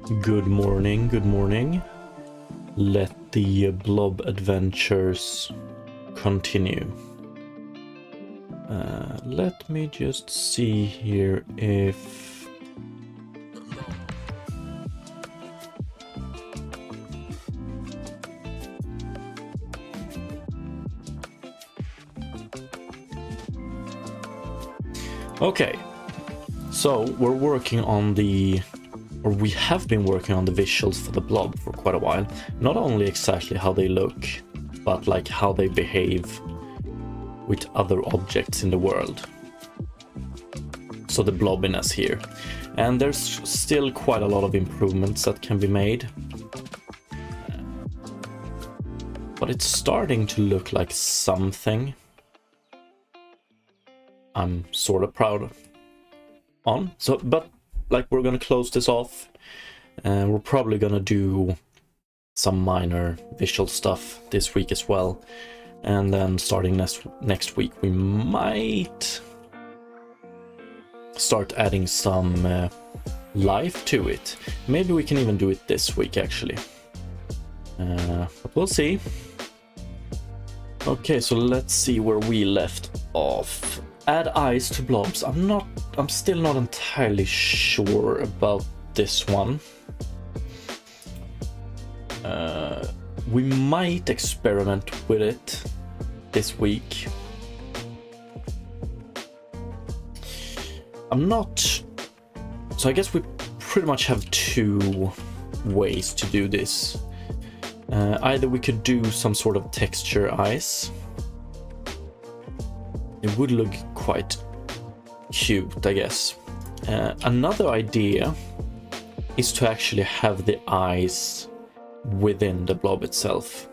Good morning, good morning. Let the Blob adventures continue. Let me just see here if... Okay, so we're working on we have been working on the visuals for the Blob for quite a while. Not only exactly how they look, but like how they behave with other objects in the world. So the blobbiness here. And there's still quite a lot of improvements that can be made. But it's starting to look like something I'm sort of proud on. But like, we're gonna close this off, and we're probably gonna do some minor visual stuff this week as well. And then starting next week, we might start adding some life to it. Maybe we can even do it this week, actually. But we'll see. Okay, so let's see where we left off. Add eyes to blobs. I'm still not entirely sure about this one. We might experiment with it this week. So I guess we pretty much have two ways to do this. Either we could do some sort of texture eyes. It would look quite cute, I guess. Another idea is to actually have the eyes within the blob itself.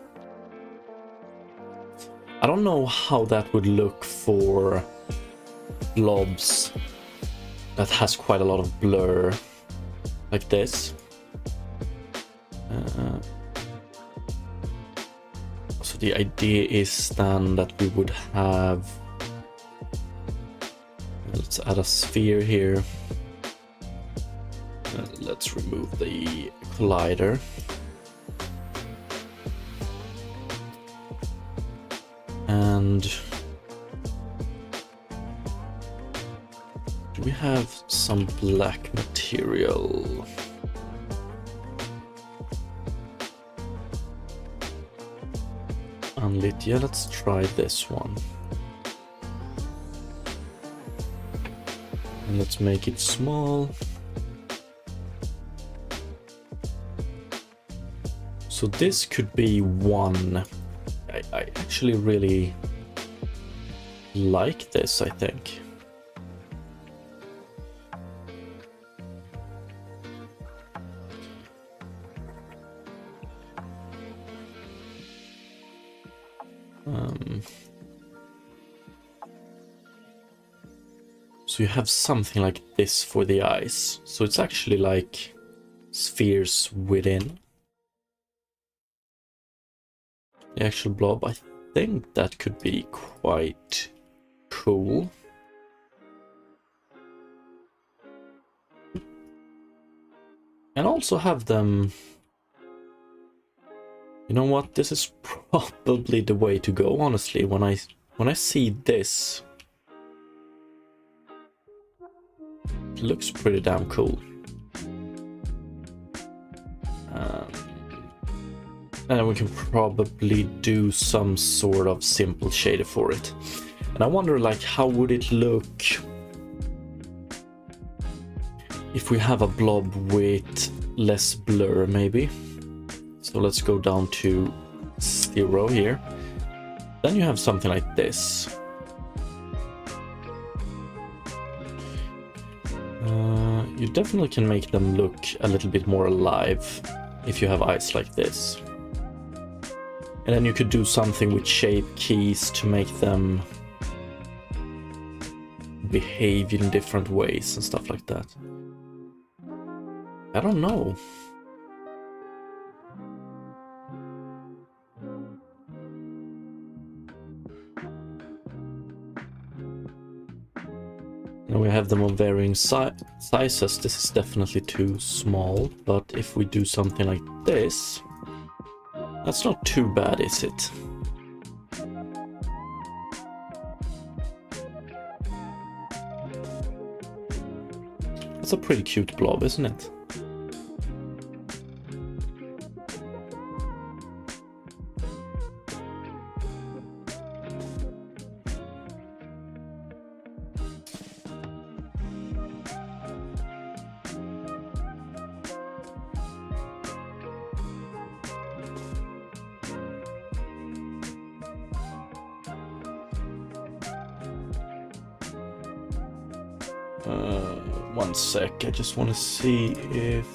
I don't know how that would look for blobs that has quite a lot of blur, like this. So the idea is then that we would have... Let's add a sphere here. Let's remove the collider. And do we have some black material? Unlit, yeah, let's try this one. And let's make it small. So this could be one. I actually really like this, I think. So you have something like this for the eyes. So it's actually like spheres within the actual blob. I think that could be quite cool. And also have them... You know what? This is probably the way to go, honestly. When I see this, it looks pretty damn cool. And we can probably do some sort of simple shader for it. And I wonder, like, how would it look if we have a blob with less blur, maybe? So let's go down to 0 here. Then you have something like this. You definitely can make them look a little bit more alive if you have eyes like this. And then you could do something with shape keys to make them behave in different ways and stuff like that. I don't know. We have them of varying sizes. This is definitely too small, but if we do something like this, that's not too bad, is it? That's a pretty cute blob, isn't it? One sec, I just want to see if...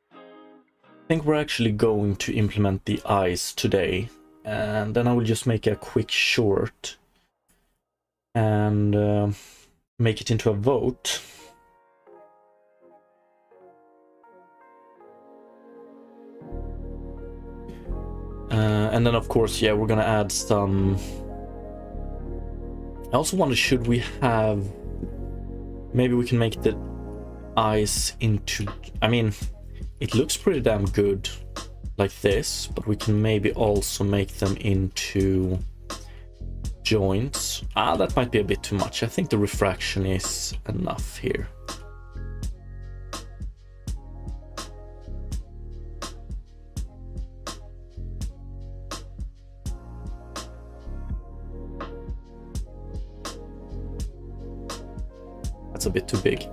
I think we're actually going to implement the eyes today, and then I will just make a quick short and make it into a vote. And then of course, yeah, we're gonna add some... I also wonder, should we have... Maybe we can make the eyes into... I mean, it looks pretty damn good like this, but we can maybe also make them into joints. That might be a bit too much. I think the refraction is enough here. That's a bit too big.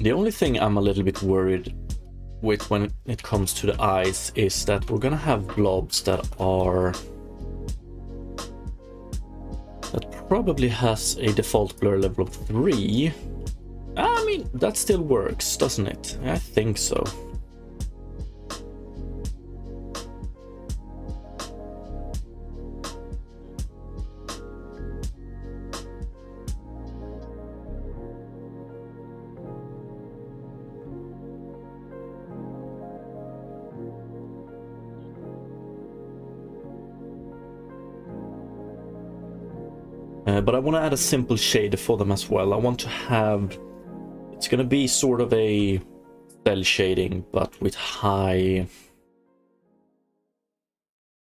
The only thing I'm a little bit worried with when it comes to the eyes is that we're gonna have blobs that probably has a default blur level of 3. I mean, that still works, doesn't it? I think so. But I want to add a simple shader for them as well. I want to have... It's going to be sort of a cell shading, but with high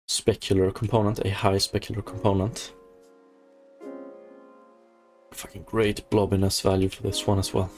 specular component, a high specular component. Fucking great blobbiness value for this one as well.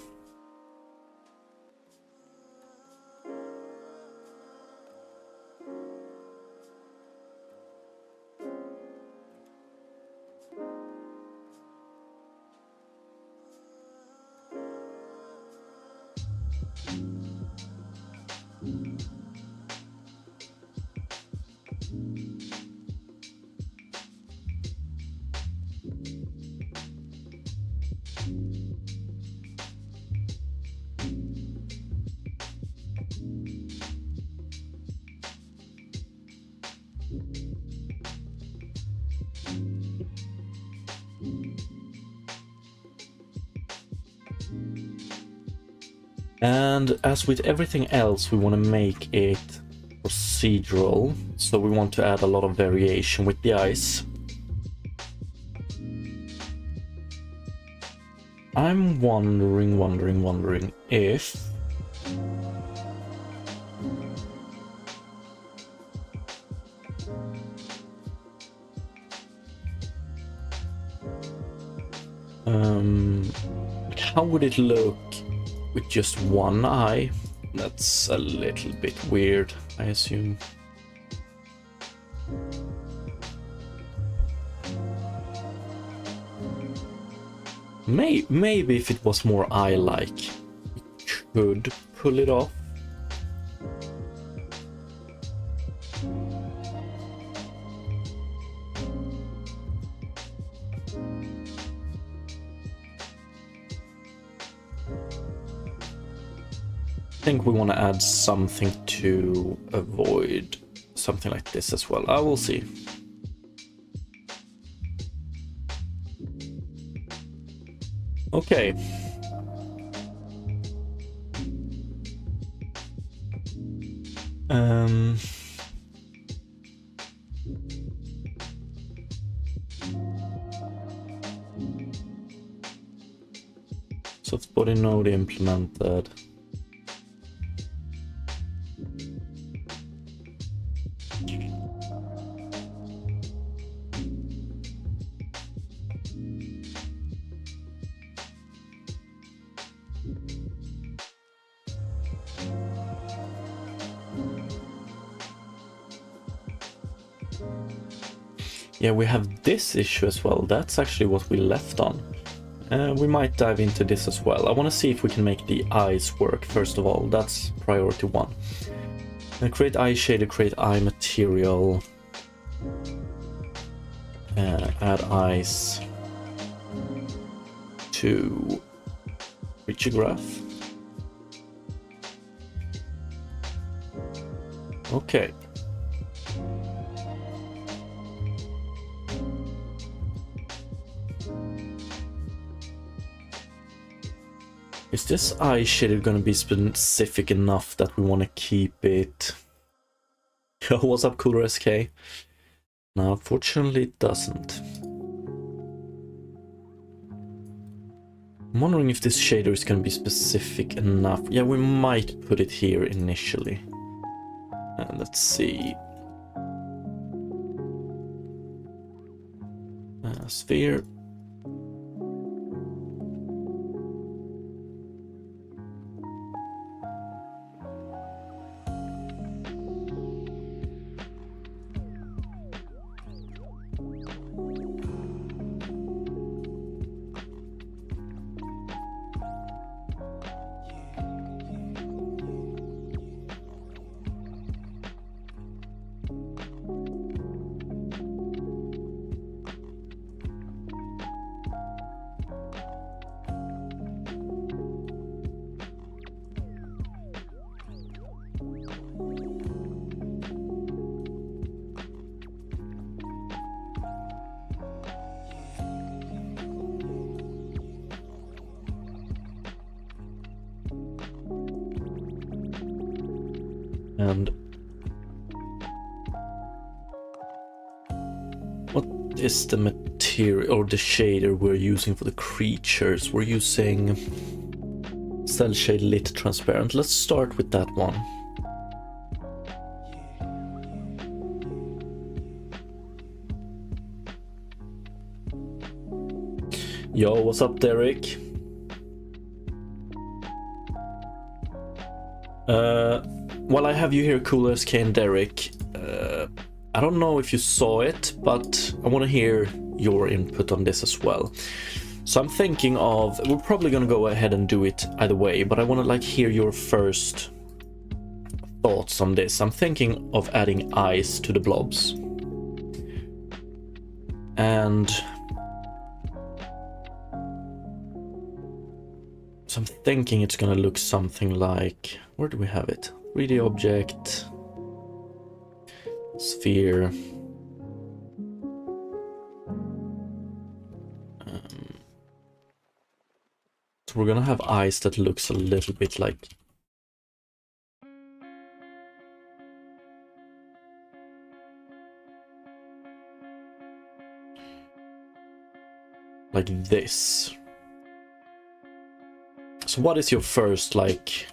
And as with everything else, we want to make it procedural, so we want to add a lot of variation with the eyes. I'm wondering if... how would it look with just one eye. That's a little bit weird, I assume. Maybe if it was more eye-like, we could pull it off. I think we want to add something to avoid something like this as well. I will see. Okay. Soft body node implemented. Yeah, we have this issue as well. That's actually what we left on. We might dive into this as well. I want to see if we can make the eyes work first of all. That's priority one. Create eye shader, create eye material. Add eyes to creature graph. Okay. Is this eye shader going to be specific enough that we want to keep it? Yo, what's up, Cooler SK? No, unfortunately it doesn't. I'm wondering if this shader is going to be specific enough. Yeah, we might put it here initially. Let's see. Sphere. And what is the material or the shader we're using for the creatures? We're using cell shade lit transparent. Let's start with that one. Yo, what's up, Derek? While I have you here, Cooler SK and Derek, I don't know if you saw it, but I want to hear your input on this as well. So I'm thinking of, we're probably going to go ahead and do it either way, but I want to like hear your first thoughts on this. I'm thinking of adding eyes to the blobs. And so I'm thinking it's going to look something like, where do we have it? 3D object, sphere. So we're gonna have eyes that looks a little bit like this. So what is your first like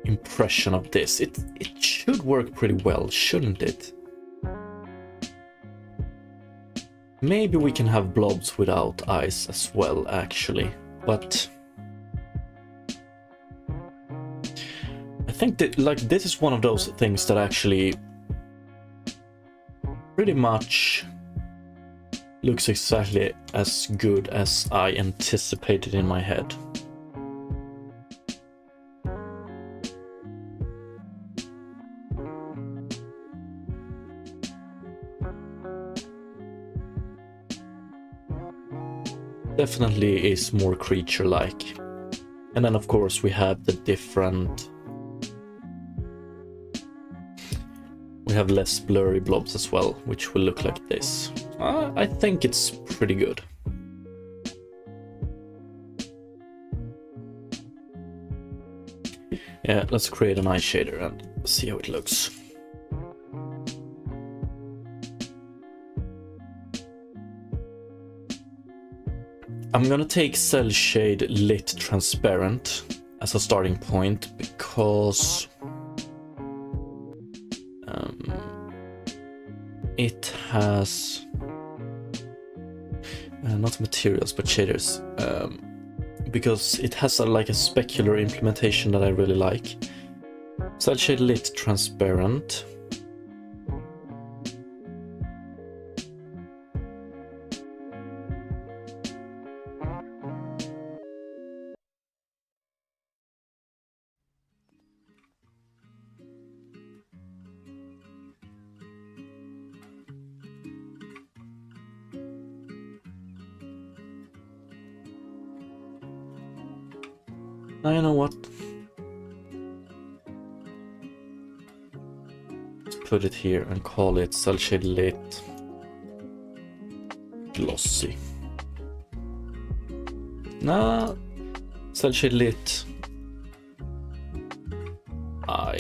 impression of this? It should work pretty well, shouldn't it? Maybe we can have blobs without eyes as well, actually, but I think that, like, this is one of those things that actually pretty much looks exactly as good as I anticipated in my head. Definitely is more creature-like. And then of course we have the different... We have less blurry blobs as well, which will look like this. I think it's pretty good. Yeah, let's create an eye shader and see how it looks. I'm gonna take Cell Shade Lit Transparent as a starting point because it has not materials but shaders, because it has like a specular implementation that I really like. Cell Shade Lit Transparent. Now you know what? Let's put it here and call it Cell Shade Lit Glossy. Nah, Cell Shade Lit Eye.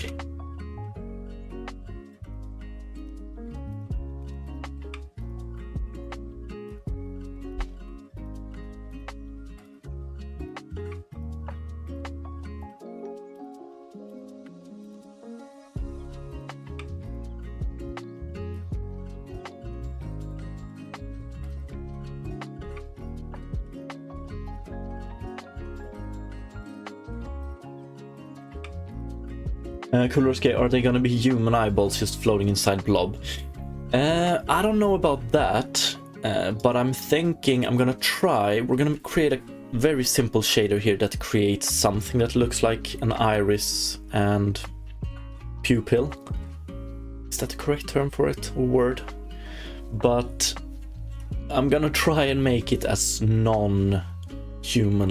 Kulorski, are they gonna be human eyeballs just floating inside Blob? I don't know about that, but I'm thinking I'm gonna try. We're gonna create a very simple shader here that creates something that looks like an iris and pupil. Is that the correct term for it, or word? But I'm gonna try and make it as non-human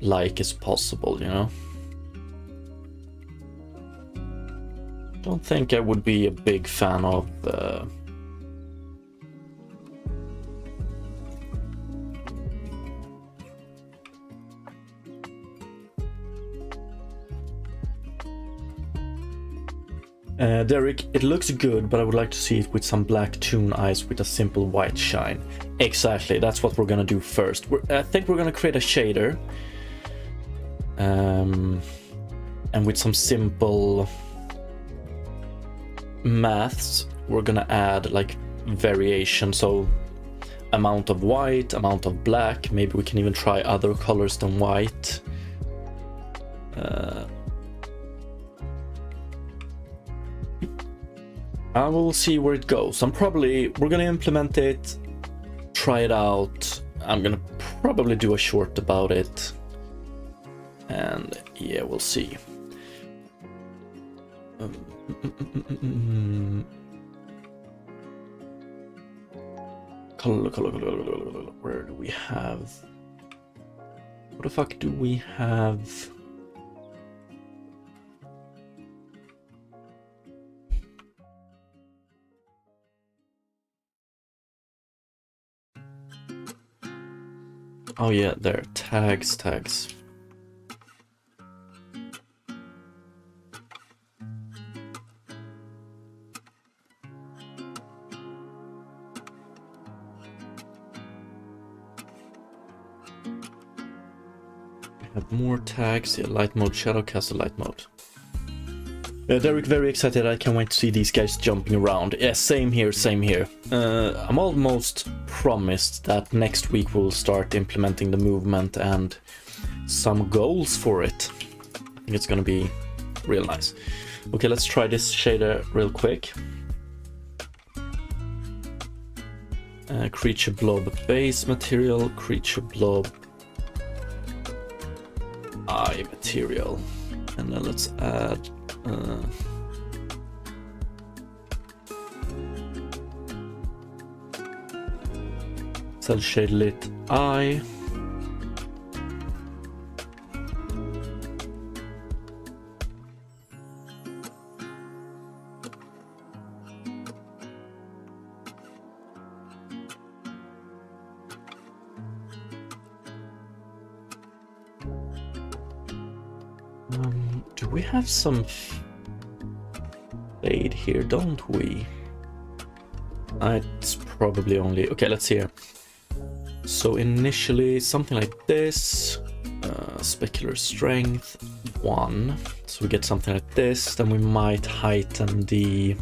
like as possible, you know? Don't think I would be a big fan of Derek, it looks good, but I would like to see it with some black toon eyes with a simple white shine. Exactly, that's what we're gonna do first. I think we're gonna create a shader, and with some simple maths we're gonna add like variation, so amount of white, amount of black, maybe we can even try other colors than white. I will see where it goes. We're gonna implement it, try it out. I'm gonna probably do a short about it, and yeah, we'll see. Color. Where do we have? What the fuck do we have? Oh yeah, there. Tags. Have more tags, yeah, light mode, shadow caster, light mode. Derek, very excited. I can't wait to see these guys jumping around. Yeah, same here, same here. I'm almost promised that next week we'll start implementing the movement and some goals for it. I think it's gonna be real nice. Okay, let's try this shader real quick. Creature blob base material, creature blob eye material. And then let's add cell shade lit eye. Do we have some fade here, don't we? It's probably only... Okay, let's see here. So initially something like this, specular strength 1. So we get something like this, then we might heighten the...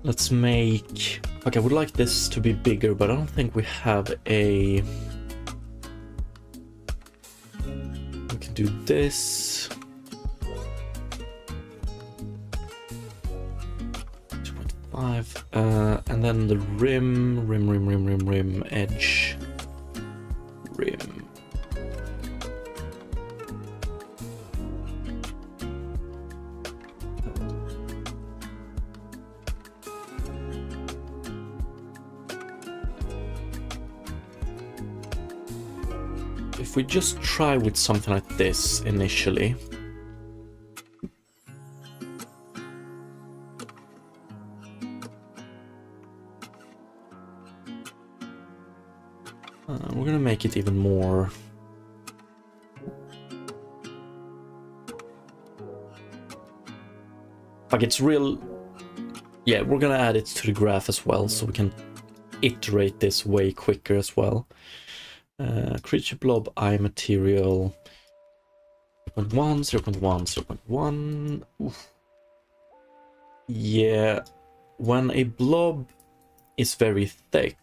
Let's make... Okay, I would like this to be bigger, but I don't think we have a... We can do this. 2.5, and then the rim, edge, rim. If we just try with something like this initially. We're gonna make it even more. Like it's real. Yeah, we're gonna add it to the graph as well, so we can iterate this way quicker as well. Creature blob eye material 0.1, 0.1, 0.1. Oof. Yeah, when a blob is very thick,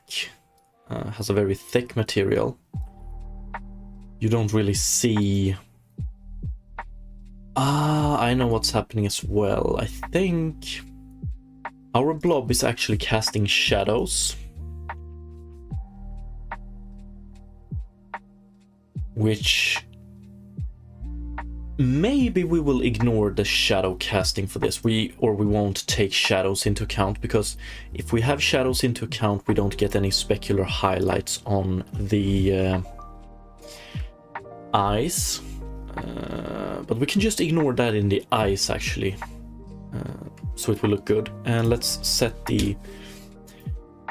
has a very thick material, you don't really see... I know what's happening as well. I think our blob is actually casting shadows, which maybe we will ignore the shadow casting for this. We won't take shadows into account, because if we have shadows into account, we don't get any specular highlights on the eyes. But we can just ignore that in the eyes actually, so it will look good. And let's set the...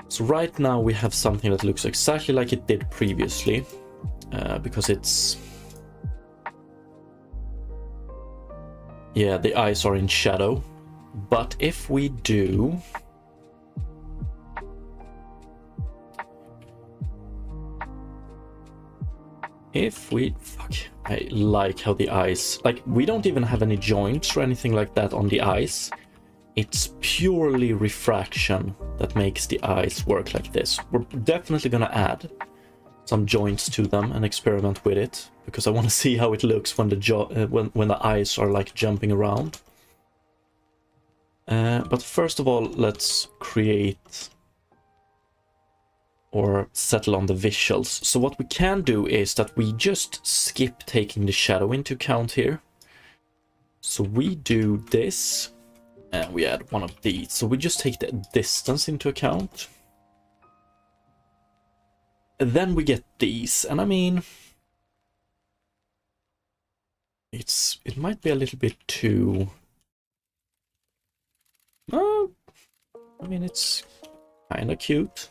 So right now we have something that looks exactly like it did previously. Because it's... Yeah, the eyes are in shadow. But if we do... Fuck, I like how the eyes... Like, we don't even have any joints or anything like that on the eyes. It's purely refraction that makes the eyes work like this. We're definitely gonna add some joints to them and experiment with it, because I want to see how it looks when the when the eyes are like jumping around. But first of all, let's create or settle on the visuals. So what we can do is that we just skip taking the shadow into account here. So we do this and we add one of these. So we just take the distance into account. Then we get these, and I mean, it might be a little bit too... I mean, it's kind of cute.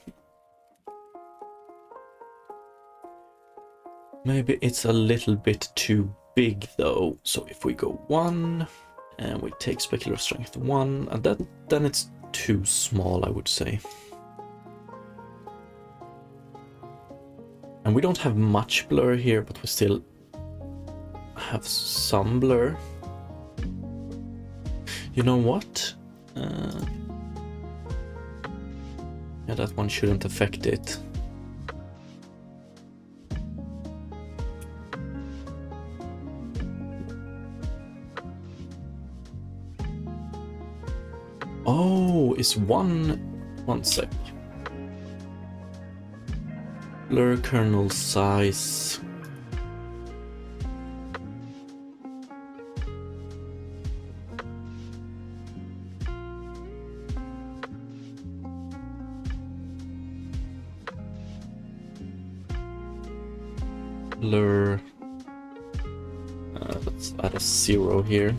Maybe it's a little bit too big though. So if we go 1 and we take specular strength 1, and then it's too small, I would say. And we don't have much blur here, but we still have some blur. You know what? Yeah, that one shouldn't affect it. Oh, it's one sec. Blur kernel size. Blur. Let's add a 0 here.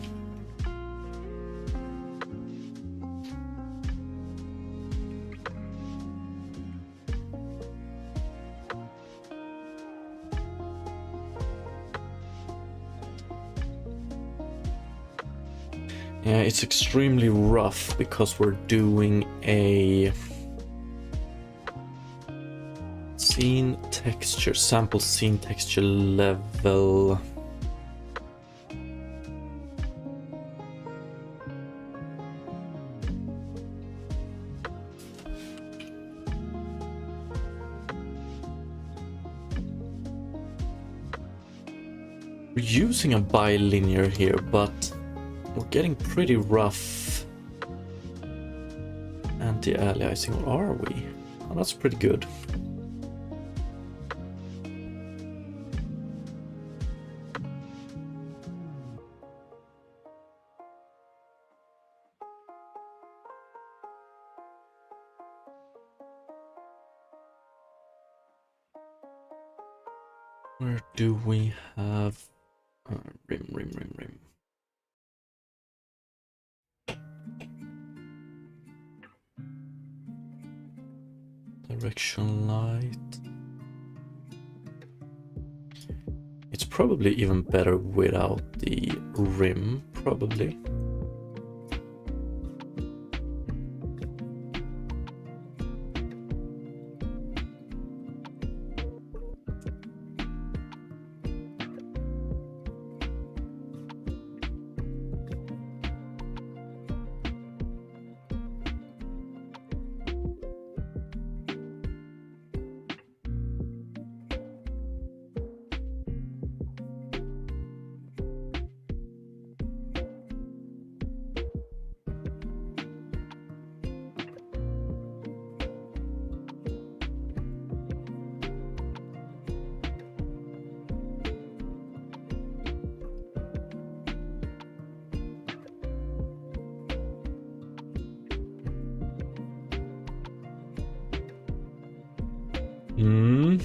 Yeah, it's extremely rough because we're doing a scene texture, sample scene texture level. We're using a bilinear here, but we're getting pretty rough anti-aliasing, or are we? Oh, that's pretty good. Where do we have rim? Direction light. It's probably even better without the rim, probably. Hmm.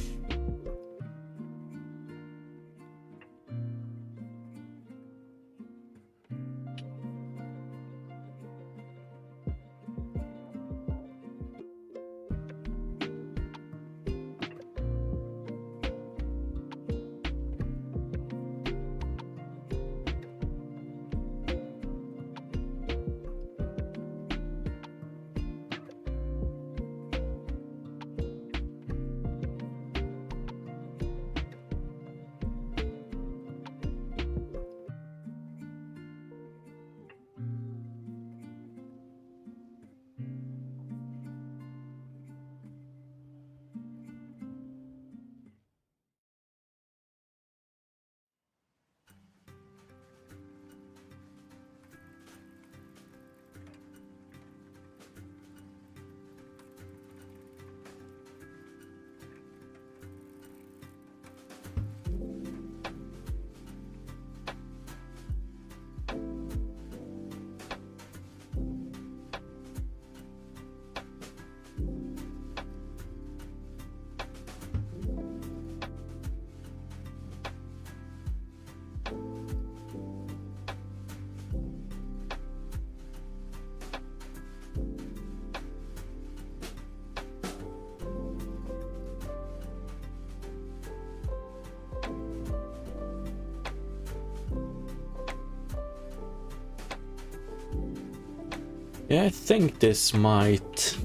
Yeah, I think this might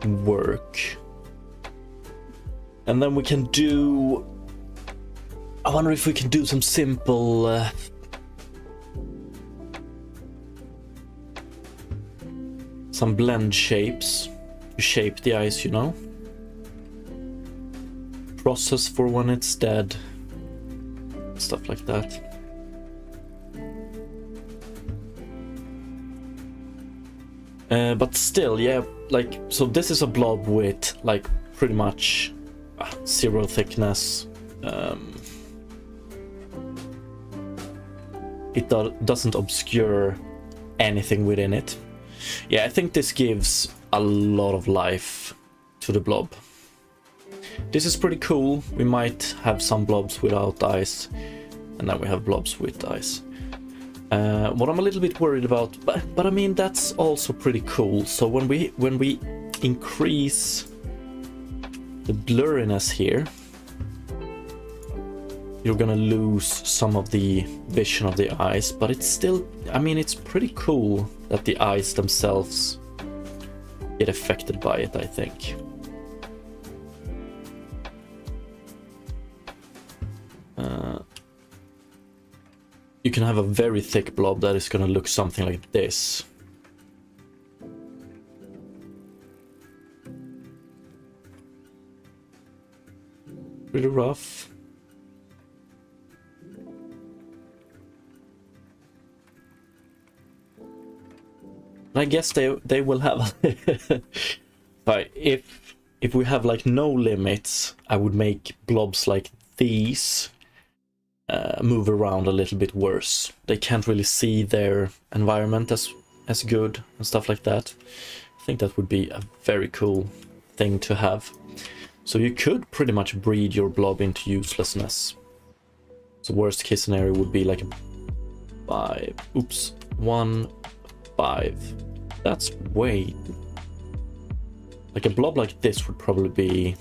work. And then we can do I wonder if we can do some simple some blend shapes to shape the ice, you know? Process for when it's dead. Stuff like that. But still, yeah, like, so this is a blob with, like, pretty much zero thickness. It doesn't obscure anything within it. Yeah, I think this gives a lot of life to the blob. This is pretty cool. We might have some blobs without ice, and then we have blobs with ice. What I'm a little bit worried about, but I mean, that's also pretty cool. So when we increase the blurriness here, you're gonna lose some of the vision of the eyes, but it's still, I mean, it's pretty cool that the eyes themselves get affected by it, I think. You can have a very thick blob that is gonna look something like this. Pretty rough. I guess they will have. But if we have like no limits, I would make blobs like these move around a little bit worse. They can't really see their environment as good and stuff like that. I think that would be a very cool thing to have. So you could pretty much breed your blob into uselessness. So worst case scenario would be like a 5. Oops, 1, 5. That's way... Like a blob like this would probably be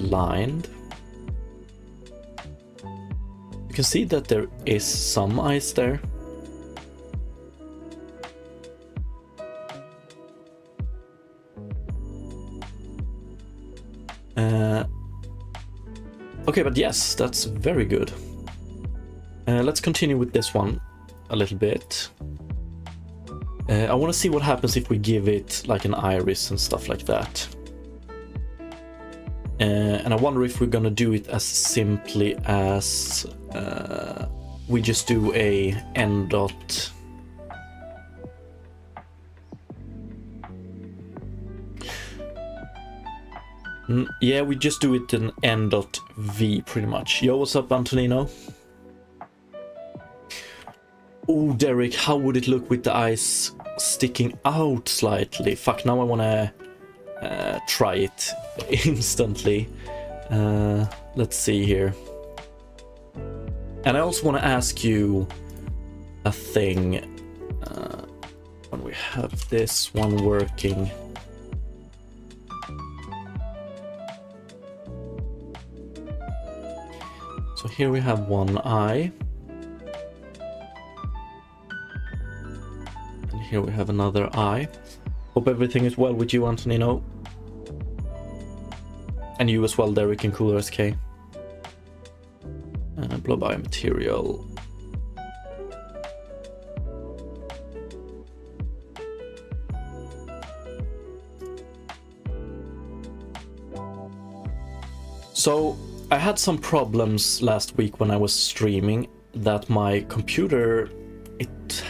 lined. You can see that there is some ice there. Okay, but yes, that's very good. Let's continue with this one a little bit. I want to see what happens if we give it like an iris and stuff like that. And I wonder if we're gonna do it as simply as we just do a n dot. Yeah, we just do it in n dot v pretty much. Yo, what's up, Antonino? Oh, Derek, how would it look with the eyes sticking out slightly? Fuck, now I wanna try it instantly. Let's see here. And I also want to ask you a thing. When we have this one working. So here we have one eye. And here we have another eye. Hope everything is well with you, Antonino. And you as well, Derek and Cooler SK. Blob eye material. So I had some problems last week when I was streaming that my computer it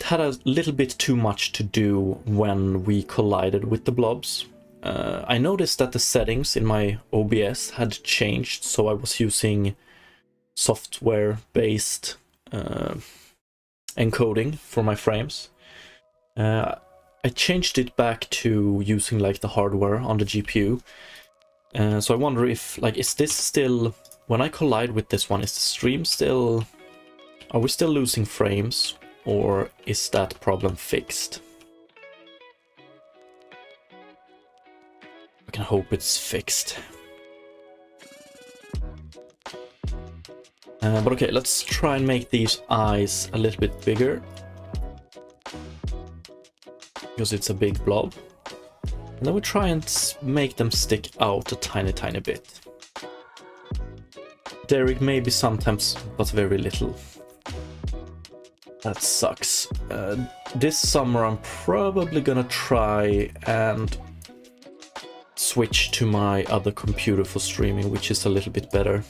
had a little bit too much to do when we collided with the blobs. I noticed that the settings in my OBS had changed, so I was using software-based encoding for my frames. I changed it back to using like the hardware on the GPU. So I wonder if, like, is this still, when I collide with this one, is the stream still, are we still losing frames, or is that problem fixed? I can hope it's fixed. But okay, let's try and make these eyes a little bit bigger. Because it's a big blob. And then we try and make them stick out a tiny bit. Derek maybe sometimes, but very little. That sucks. This summer I'm probably gonna try and switch to my other computer for streaming, which is a little bit better.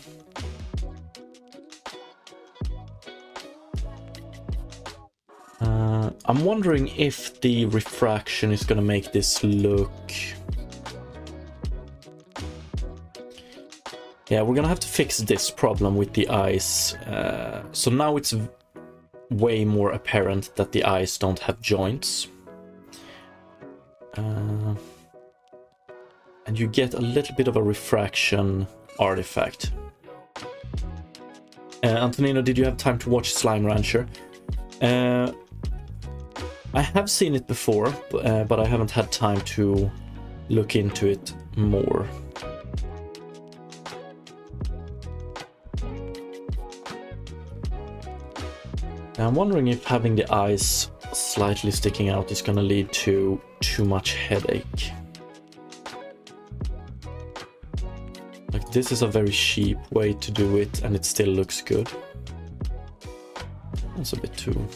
I'm wondering if the refraction is gonna make this look... Yeah, we're gonna have to fix this problem with the eyes. So now it's way more apparent that the eyes don't have joints. And you get a little bit of a refraction artifact. Antonino, did you have time to watch Slime Rancher? I have seen it before, but I haven't had time to look into it more. I'm wondering if having the eyes slightly sticking out is gonna lead to too much headache. Like, this is a very cheap way to do it, and it still looks good. That's a bit too...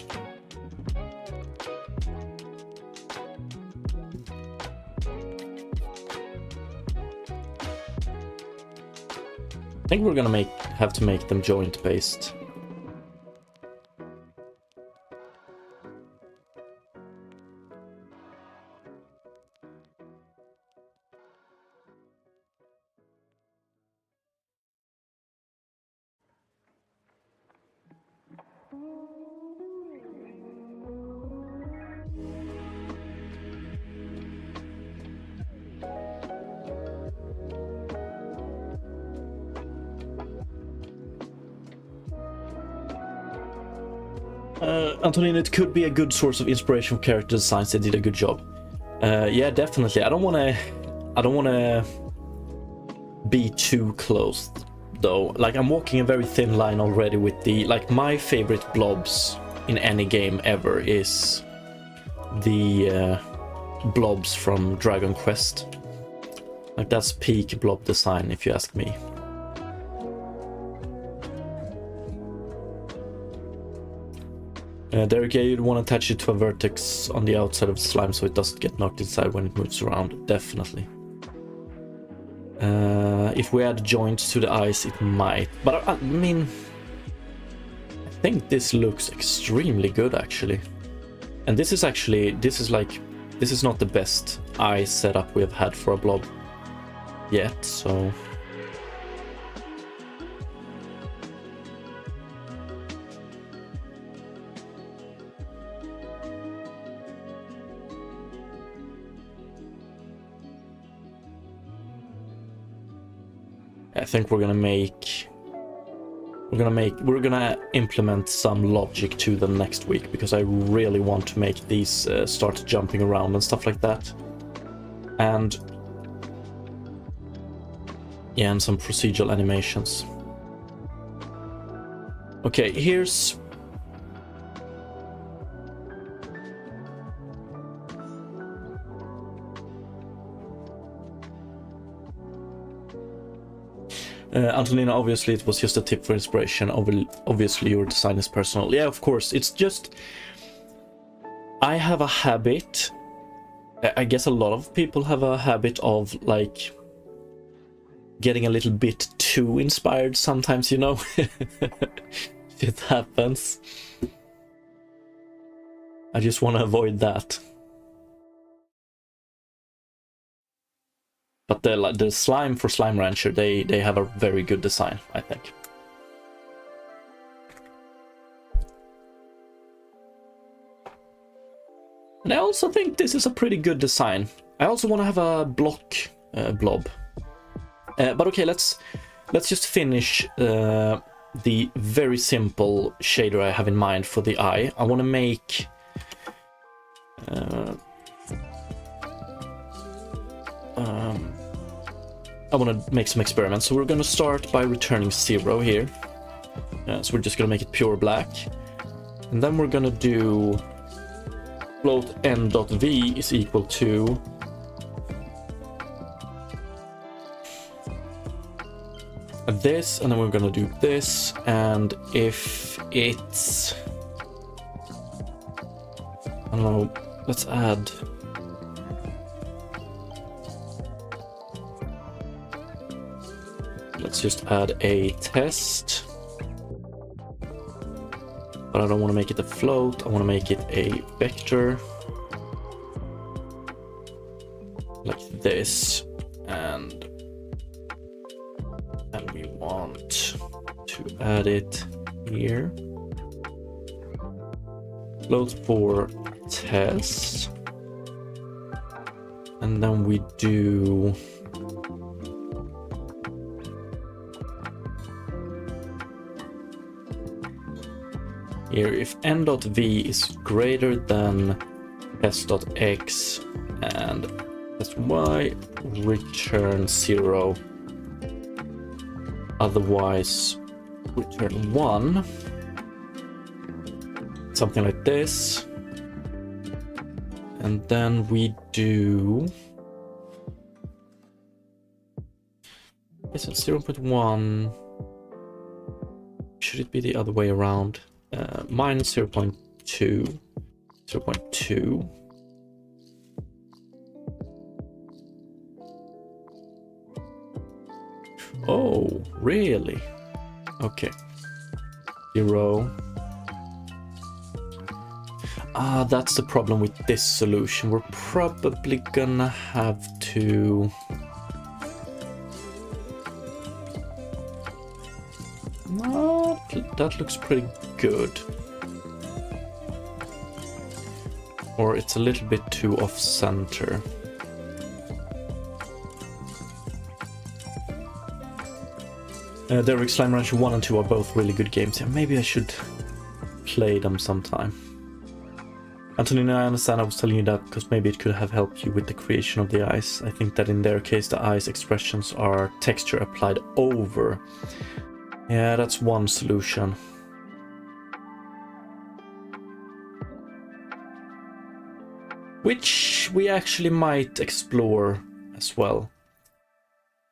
I think we're gonna have to make them joint based. Antonino, it could be a good source of inspiration for character designs. They did a good job. Yeah, definitely. I don't wanna be too close, though. Like, I'm walking a very thin line already with the... Like, my favorite blobs in any game ever is the blobs from Dragon Quest. Like, that's peak blob design, if you ask me. Derek, yeah, you'd want to attach it to a vertex on the outside of the slime so it doesn't get knocked inside when it moves around. Definitely. If we add joints to the eyes, it might. But I mean, I think this looks extremely good, actually. And this is not the best eye setup we have had for a blob yet, so... I think we're gonna implement some logic to them next week, because I really want to make these start jumping around and stuff like that. And yeah, and some procedural animations. Okay, here's... Antonina, obviously it was just a tip for inspiration. Obviously your design is personal. Yeah, of course. It's just... I have a habit... I guess a lot of people have a habit of, like... getting a little bit too inspired sometimes, you know? It happens. I just want to avoid that. But the slime for Slime Rancher, they have a very good design, I think. And I also think this is a pretty good design. I also want to have a block blob. But okay, let's just finish the very simple shader I have in mind for the eye. I want to make... I want to make some experiments, so we're going to start by returning 0 here. So we're just going to make it pure black. And then we're going to do float n.v is equal to this, and then we're gonna do this, and if it's, I don't know, let's add, let's just add a test, but I don't want to make it a float, I want to make it a vector like this, and we want to add it here. Float for test, and then we do here if n.v is greater than s.x and s.y, return 0, otherwise return 1, something like this. And then we do, is it 0.1, should it be the other way around? Minus 0.2, 0.2. Oh, really? Okay. 0. That's the problem with this solution. We're probably gonna have to... that looks pretty good. Or it's a little bit too off-center. Derek Slime Rancher 1 and 2 are both really good games. Yeah, maybe I should play them sometime. Antonina, I understand I was telling you that because maybe it could have helped you with the creation of the eyes. I think that in their case the eyes expressions are texture applied over. Yeah, that's one solution. Which we actually might explore as well.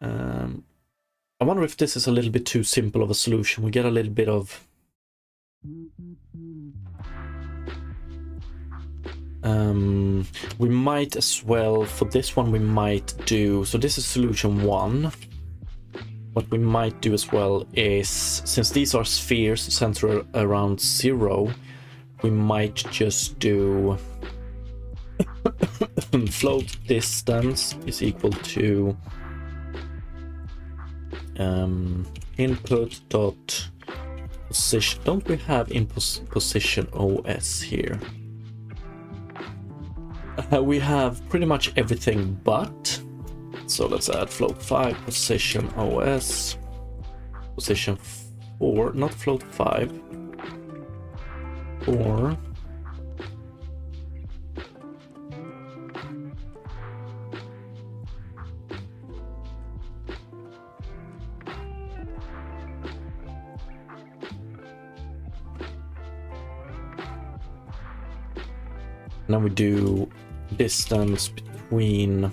I wonder if this is a little bit too simple of a solution. We get a little bit of... we might as well, for this one we might do, so this is solution 1. What we might do as well is, since these are spheres centered around 0, we might just do float distance is equal to input dot position. Don't we have in position OS here? We have pretty much everything but, so let's add float 5 position OS, position 4, not float 5, 4, now we do distance between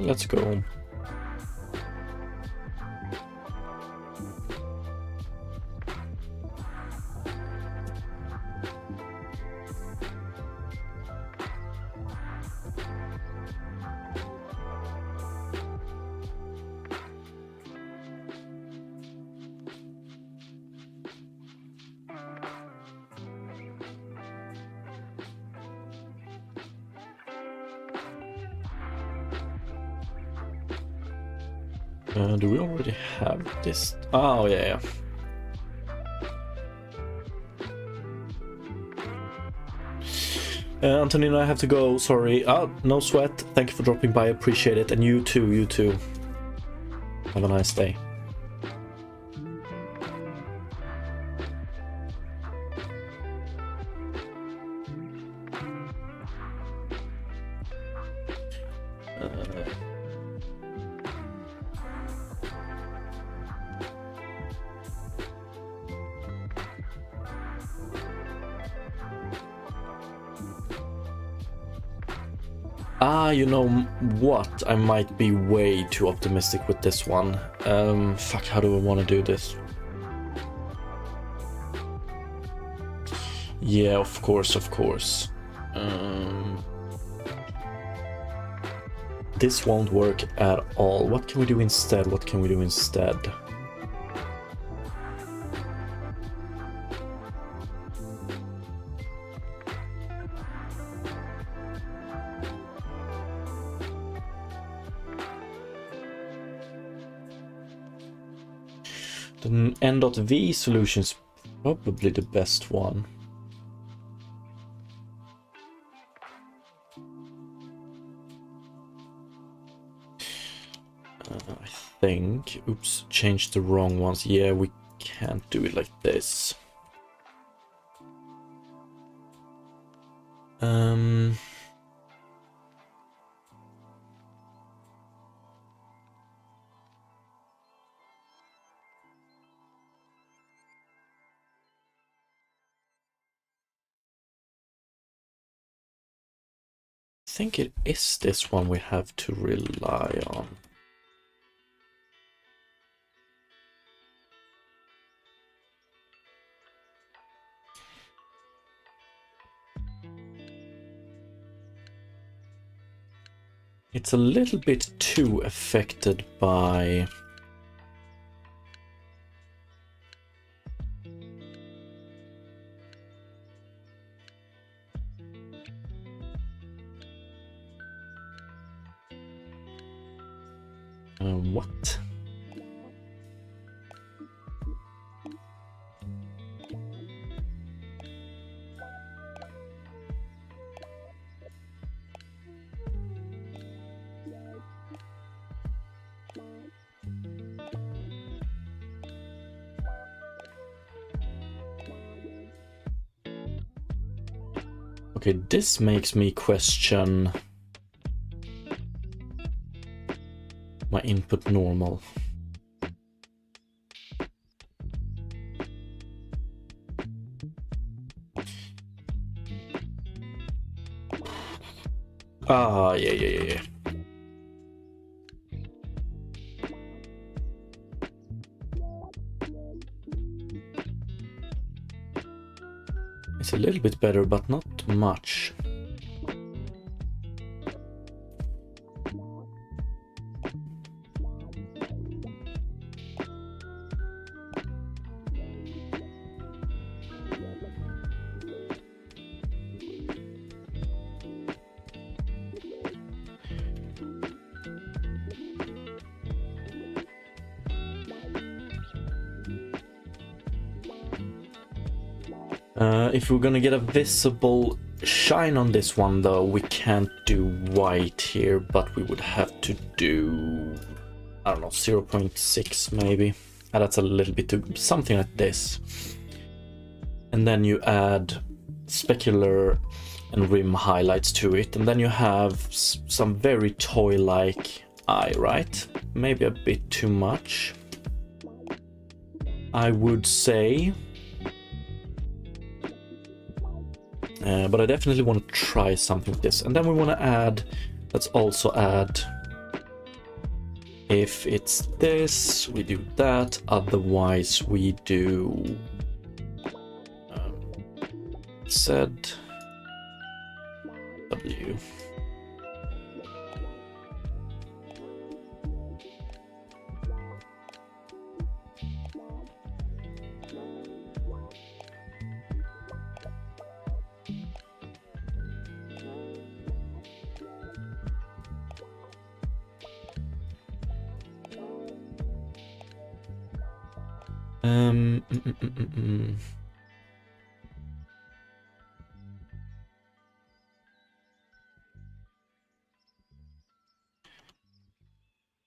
let's go. Do we already have this? Oh, yeah. Antonina, I have to go, sorry. No sweat. Thank you for dropping by, appreciate it. And you too, you too. Have a nice day. You know what? I might be way too optimistic with this one. Fuck, how do I want to do this? Yeah, of course, of course. This won't work at all. What can we do instead? What can we do instead? The n.v solution is probably the best one. I think. Oops, changed the wrong ones. Yeah, we can't do it like this. I think it is this one we have to rely on. It's a little bit too affected by what? Okay, this makes me question my input normal. Yeah. It's a little bit better, but not much. If we're gonna get a visible shine on this one, though, we can't do white here, but we would have to do, I don't know, 0.6 maybe. That's a little bit too, something like this. And then you add specular and rim highlights to it, and then you have some very toy-like eye, right? Maybe a bit too much, I would say. But I definitely want to try something like this. And then we want to add, let's also add, if it's this, we do that. Otherwise, we do Z, W.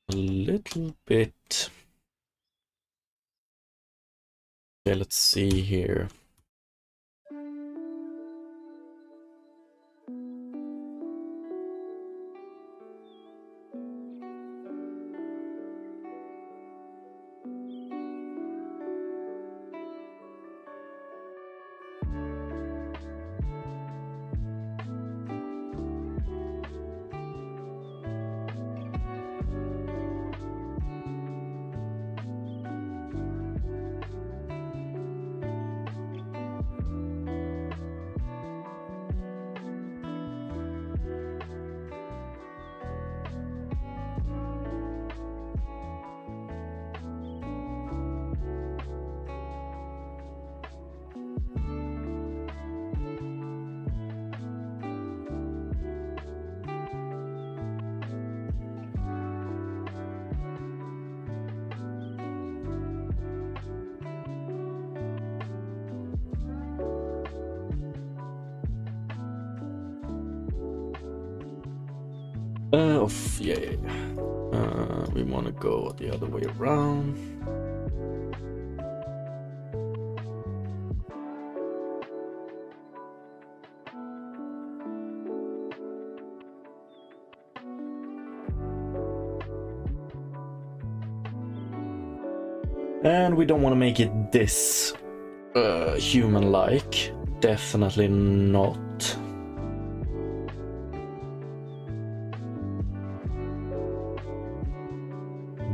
A little bit. Okay, let's see here. Yeah. We want to go the other way around. And we don't want to make it this human-like. Definitely not.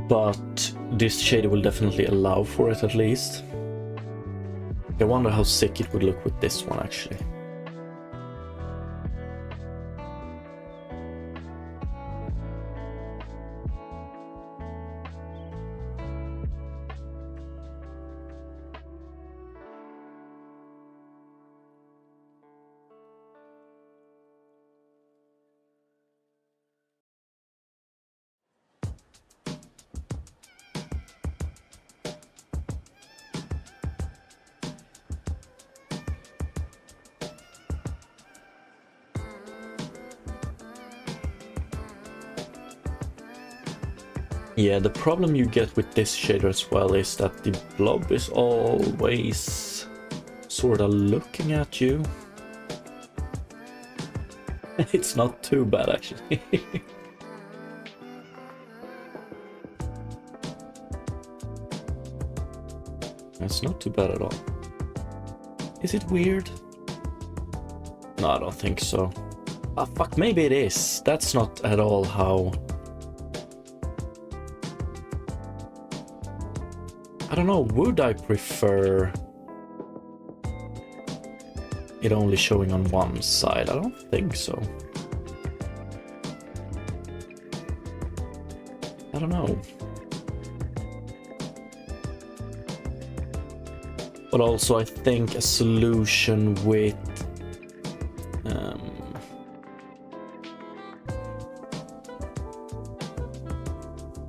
But this shader will definitely allow for it at least. I wonder how sick it would look with this one actually. Yeah, the problem you get with this shader as well is that the blob is always sort of looking at you. It's not too bad actually. It's not too bad at all. Is it weird? No, I don't think so. Ah, fuck, maybe it is. That's not at all how... I don't know, would I prefer it only showing on one side? I don't think so. I don't know. But also I think a solution with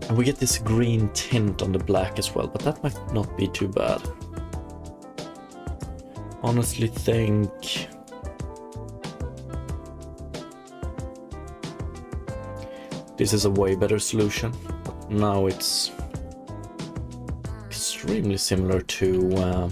and we get this green tint on the black as well, but that might not be too bad. Honestly think this is a way better solution. But now it's extremely similar to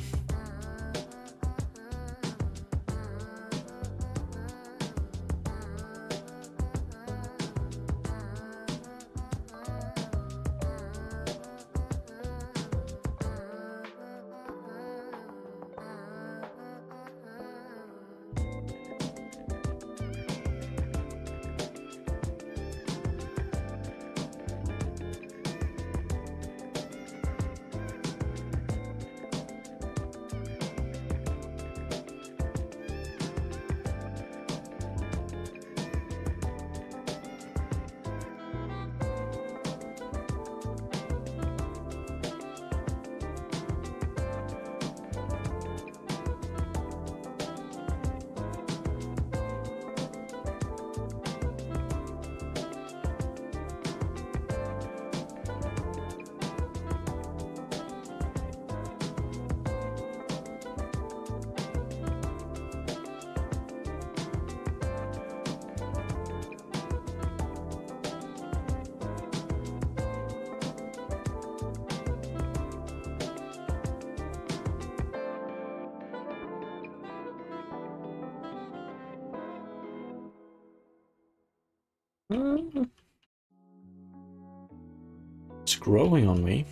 it's growing on me.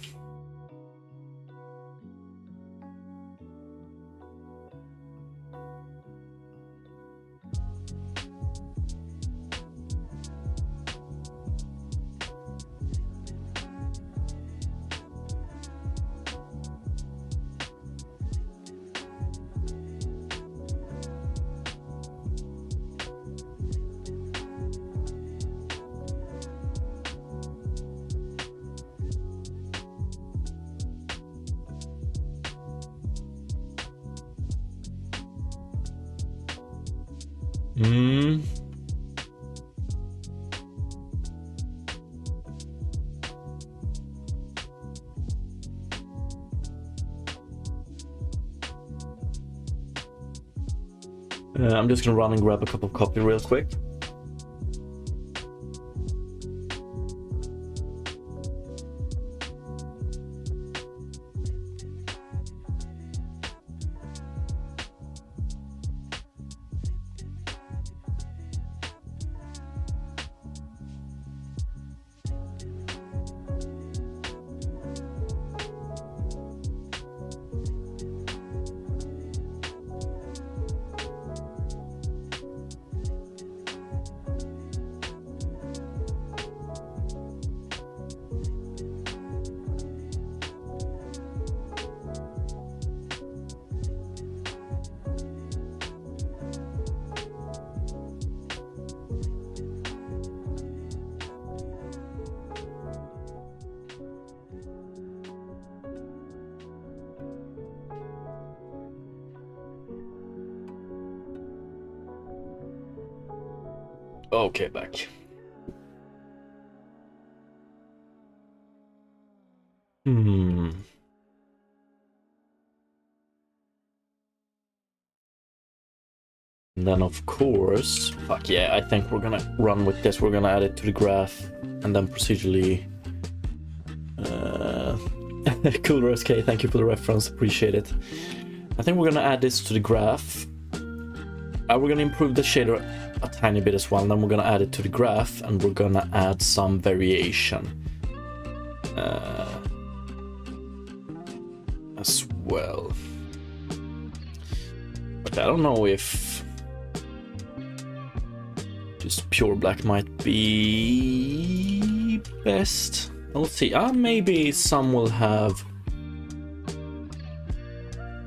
I'm just gonna run and grab a cup of coffee real quick. Okay, back. And then of course, fuck yeah, I think we're gonna run with this. We're gonna add it to the graph and then procedurally. Cooler SK, thank you for the reference, appreciate it. I think we're gonna add this to the graph. We're gonna improve the shader a tiny bit as well, and then we're gonna add it to the graph, and we're gonna add some variation as well. But I don't know if just pure black might be best. We'll see. Maybe some will have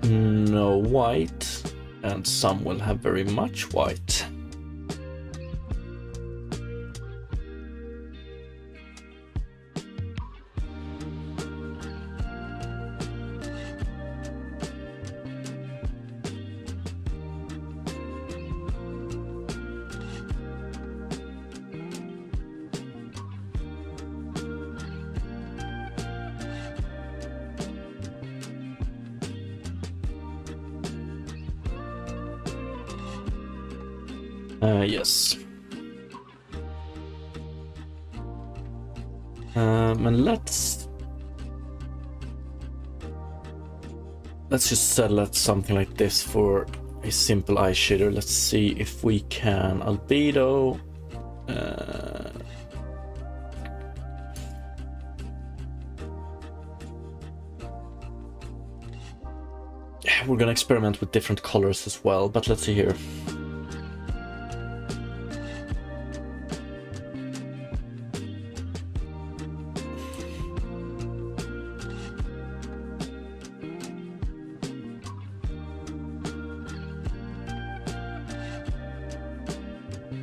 no white, and some will have very much white. Yes. And let's just settle at something like this for a simple eye shader. Let's see if we can albedo. We're gonna experiment with different colors as well, but let's see here.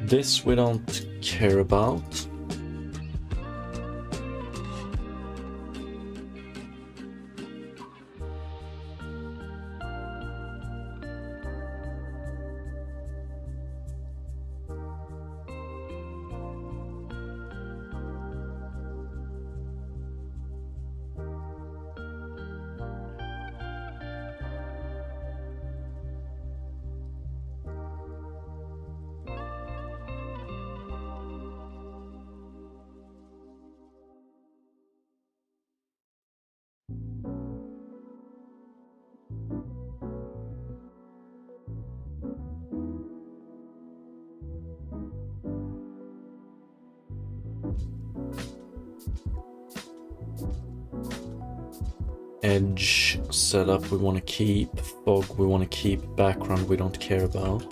This we don't care about. Edge setup we want to keep, fog we want to keep, background we don't care about.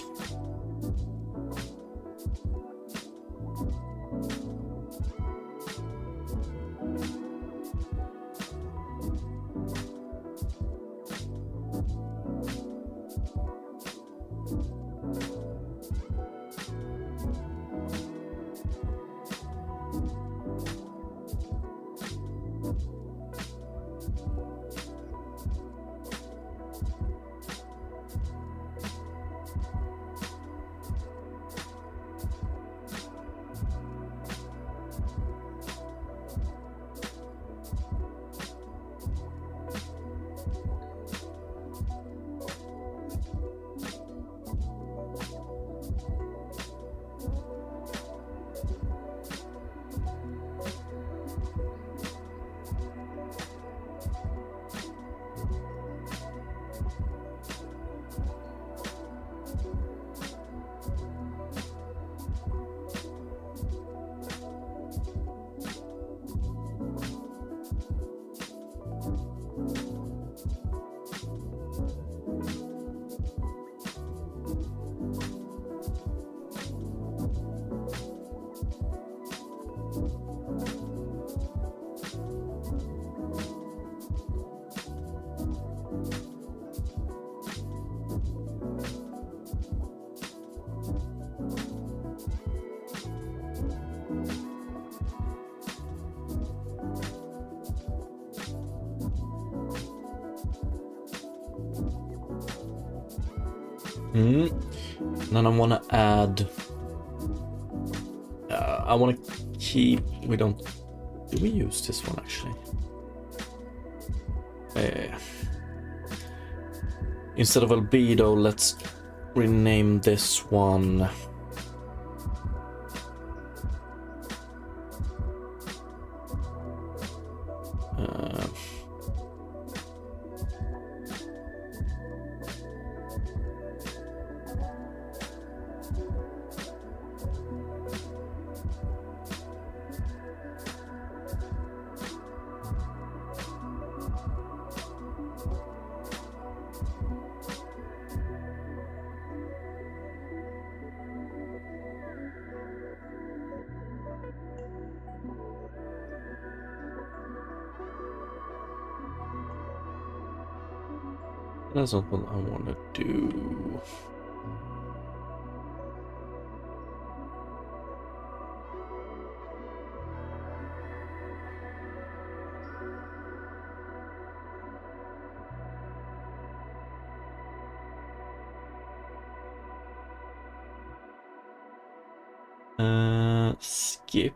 Then I want to add I want to keep... We don't... Do we use this one, actually? Instead of albedo, let's rename this one... That's not what I want to do. Skip.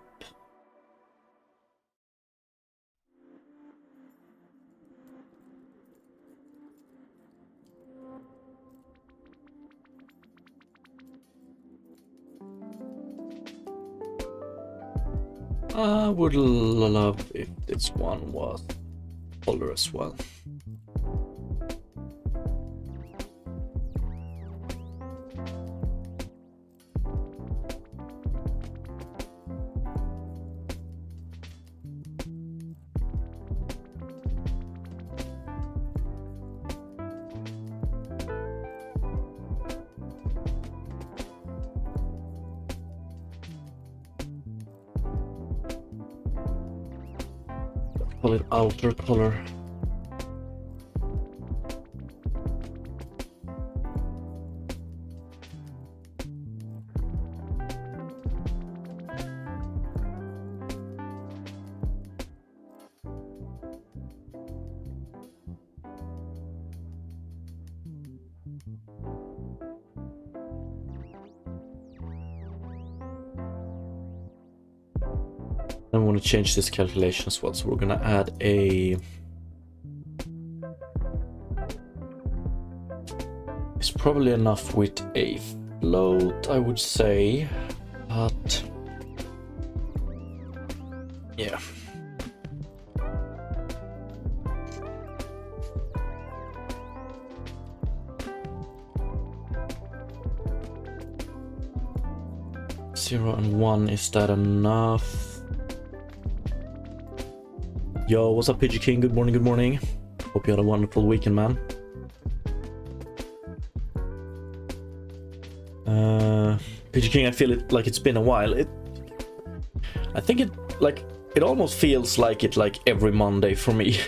I would love if this one was color as well. Call it outer color. I want to change this calculation as well, so we're gonna add a... It's probably enough with a float, I would say, but... Yeah. Zero and 1, is that enough? Yo, what's up, PG King? Good morning, good morning. Hope you had a wonderful weekend, man. PG King, I feel it like it's been a while. I think it almost feels like it like every Monday for me.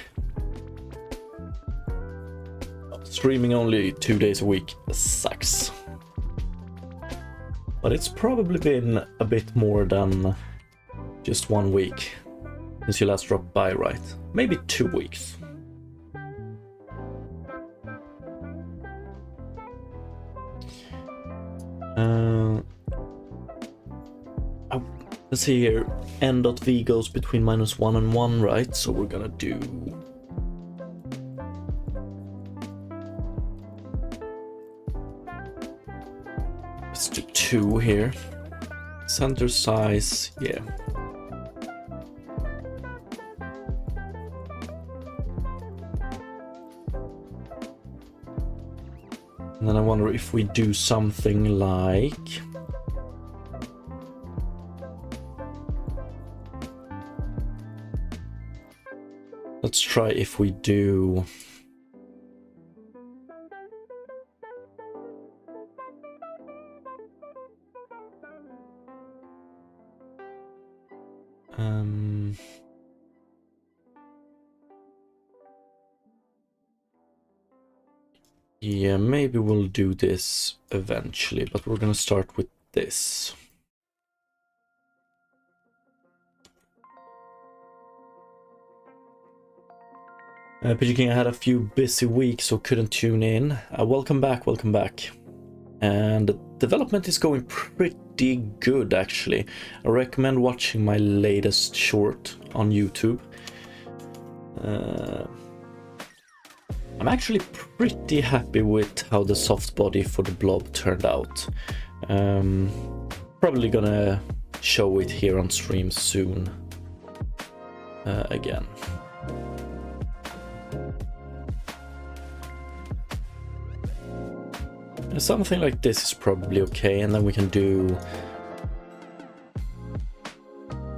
Streaming only 2 days a week sucks. But it's probably been a bit more than just 1 week since you last dropped by, right? Maybe 2 weeks. Let's see here. N.V goes between -1 and 1, right? So we're gonna do... Let's do 2 here. Center size, yeah. And then I wonder if we do something like... Let's try if we do... Yeah, maybe we'll do this eventually, but we're gonna start with this. PG King, I had a few busy weeks, so couldn't tune in. Welcome back, welcome back. and the development is going pretty good actually. I recommend watching my latest short on YouTube. I'm actually pretty happy with how the soft body for the blob turned out. Probably gonna show it here on stream soon again. Something like this is probably okay, and then we can do...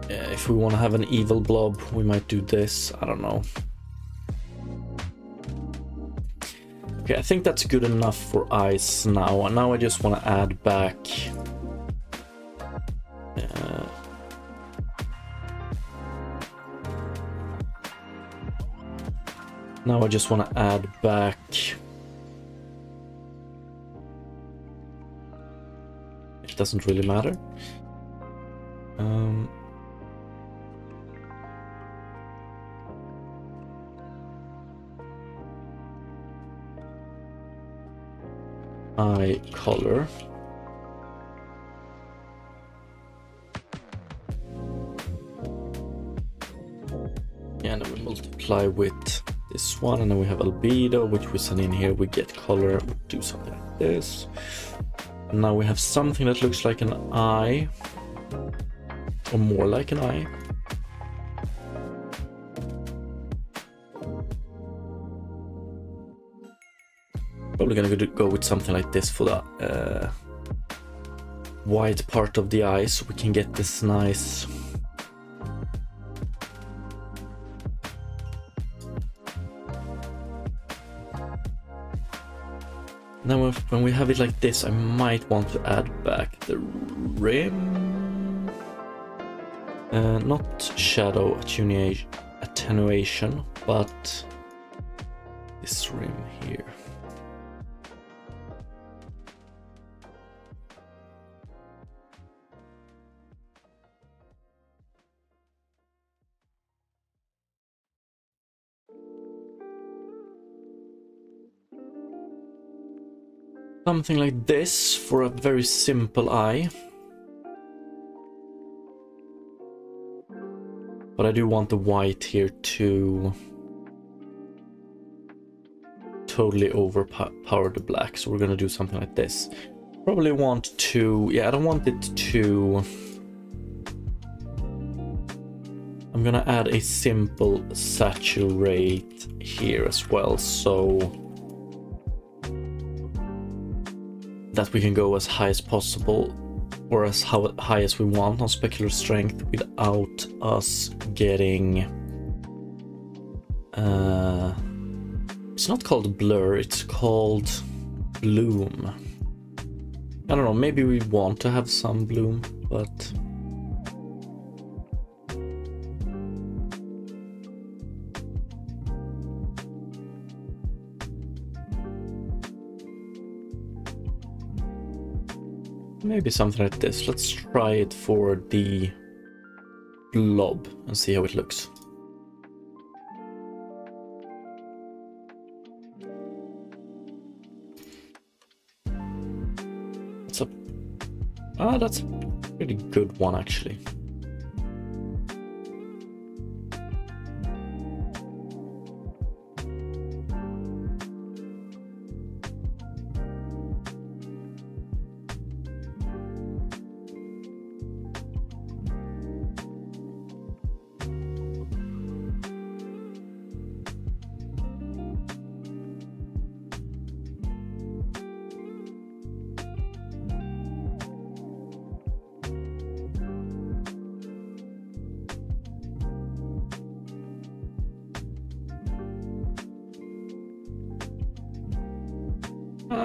if we want to have an evil blob, we might do this. I don't know. Okay, I think that's good enough for eyes now. And now I just want to add back... now I just want to add back... it doesn't really matter. Eye color. Yeah, and then we multiply with this one, and then we have albedo, which we send in here. We get color. We'll do something like this. And now we have something that looks like an eye, or more like an eye. Probably gonna go with something like this for the white part of the eye, so we can get this nice... Now when we have it like this, I might want to add back the rim. Not shadow attenuation, but this rim here. Something like this for a very simple eye. But I do want the white here to totally overpower the black, so we're gonna do something like this. Probably want to... yeah, I don't want it to... I'm gonna add a simple saturate here as well, so that we can go as high as possible, or as high as we want on specular strength without us getting... it's not called blur, it's called bloom. I don't know, maybe we want to have some bloom, but... maybe something like this. Let's try it for the blob and see how it looks. That's a pretty good one actually.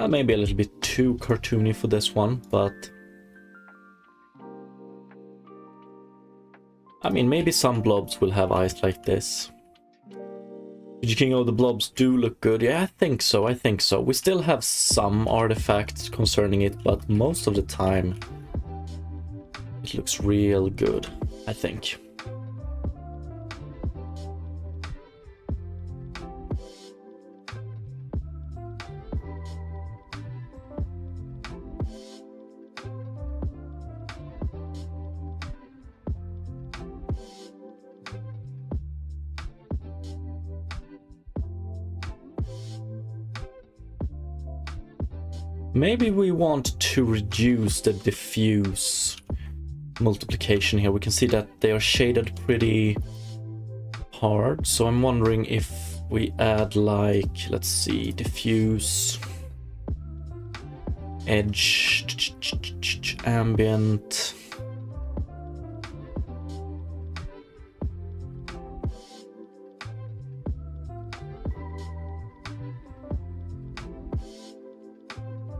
Maybe a little bit too cartoony for this one, but I mean, maybe some blobs will have eyes like this. Did you King of the blobs do look good? Yeah, I think so, We still have some artifacts concerning it, but most of the time it looks real good, I think. Maybe we want to reduce the diffuse multiplication here. We can see that they are shaded pretty hard, so I'm wondering if we add like, let's see, diffuse, edge, ambient.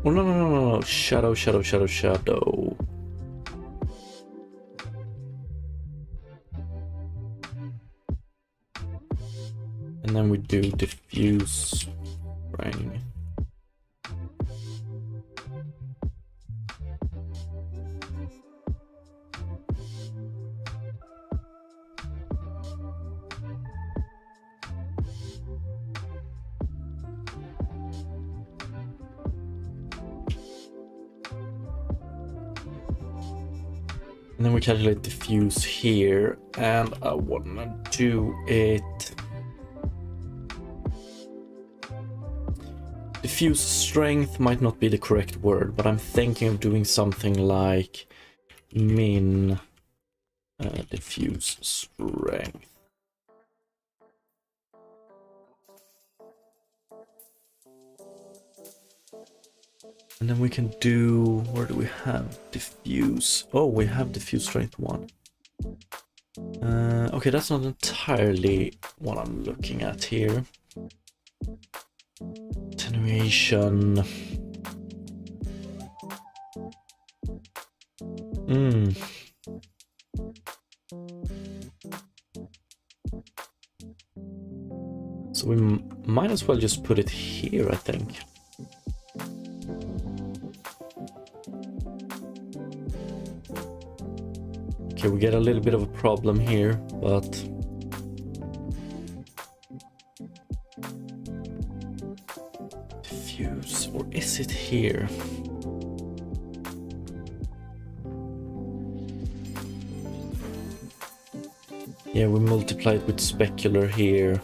Oh, no. Shadow. And then we do diffuse ring. And then we calculate diffuse here, and I wanna do it. Diffuse strength might not be the correct word, but I'm thinking of doing something like min diffuse strength. And then we can do, where do we have diffuse? Oh, we have diffuse strength 1. Okay, that's not entirely what I'm looking at here. Attenuation. So we might as well just put it here, I think. Okay, we get a little bit of a problem here, but diffuse, or is it here? Yeah, we multiply it with specular here.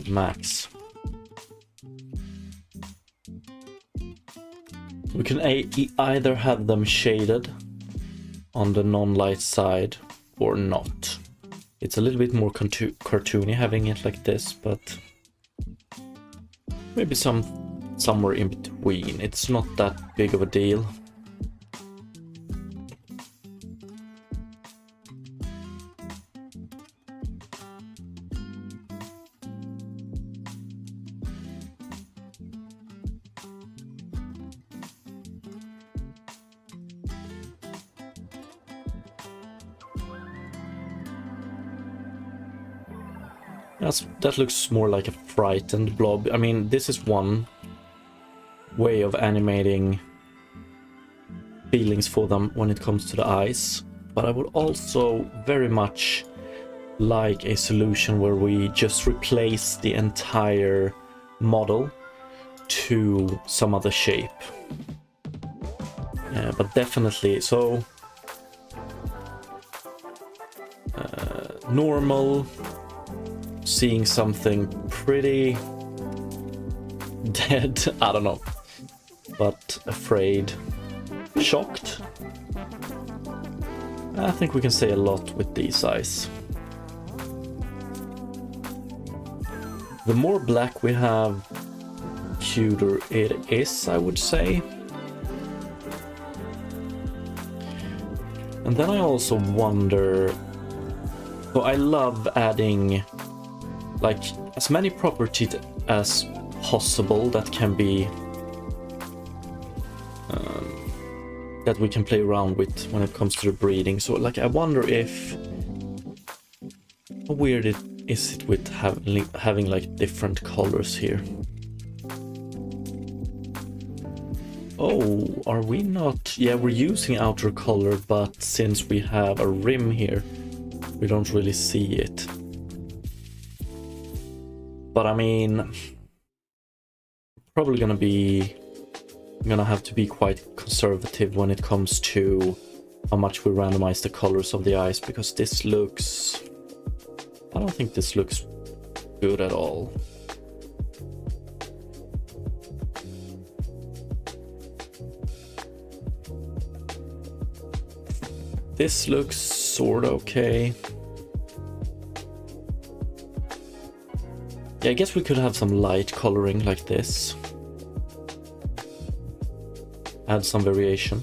Max. We can either have them shaded on the non-light side or not. It's a little bit more cartoony having it like this, but maybe somewhere in between. It's not that big of a deal. That looks more like a frightened blob. I mean, this is one way of animating feelings for them when it comes to the eyes, but I would also very much like a solution where we just replace the entire model to some other shape. But definitely, so normal, seeing something pretty dead, I don't know, but afraid, shocked. I think we can say a lot with these eyes. The more black we have, cuter it is, I would say. And then I also wonder, so I love adding like as many properties as possible that can be that we can play around with when it comes to the breeding. So like I wonder if, how weird is it with having like different colors here. Oh, are we not? Yeah, we're using outer color, but since we have a rim here, we don't really see it. But I mean, probably gonna have to be quite conservative when it comes to how much we randomize the colors of the eyes, because this looks... I don't think this looks good at all. This looks sort of okay. Yeah, I guess we could have some light coloring like this. Add some variation.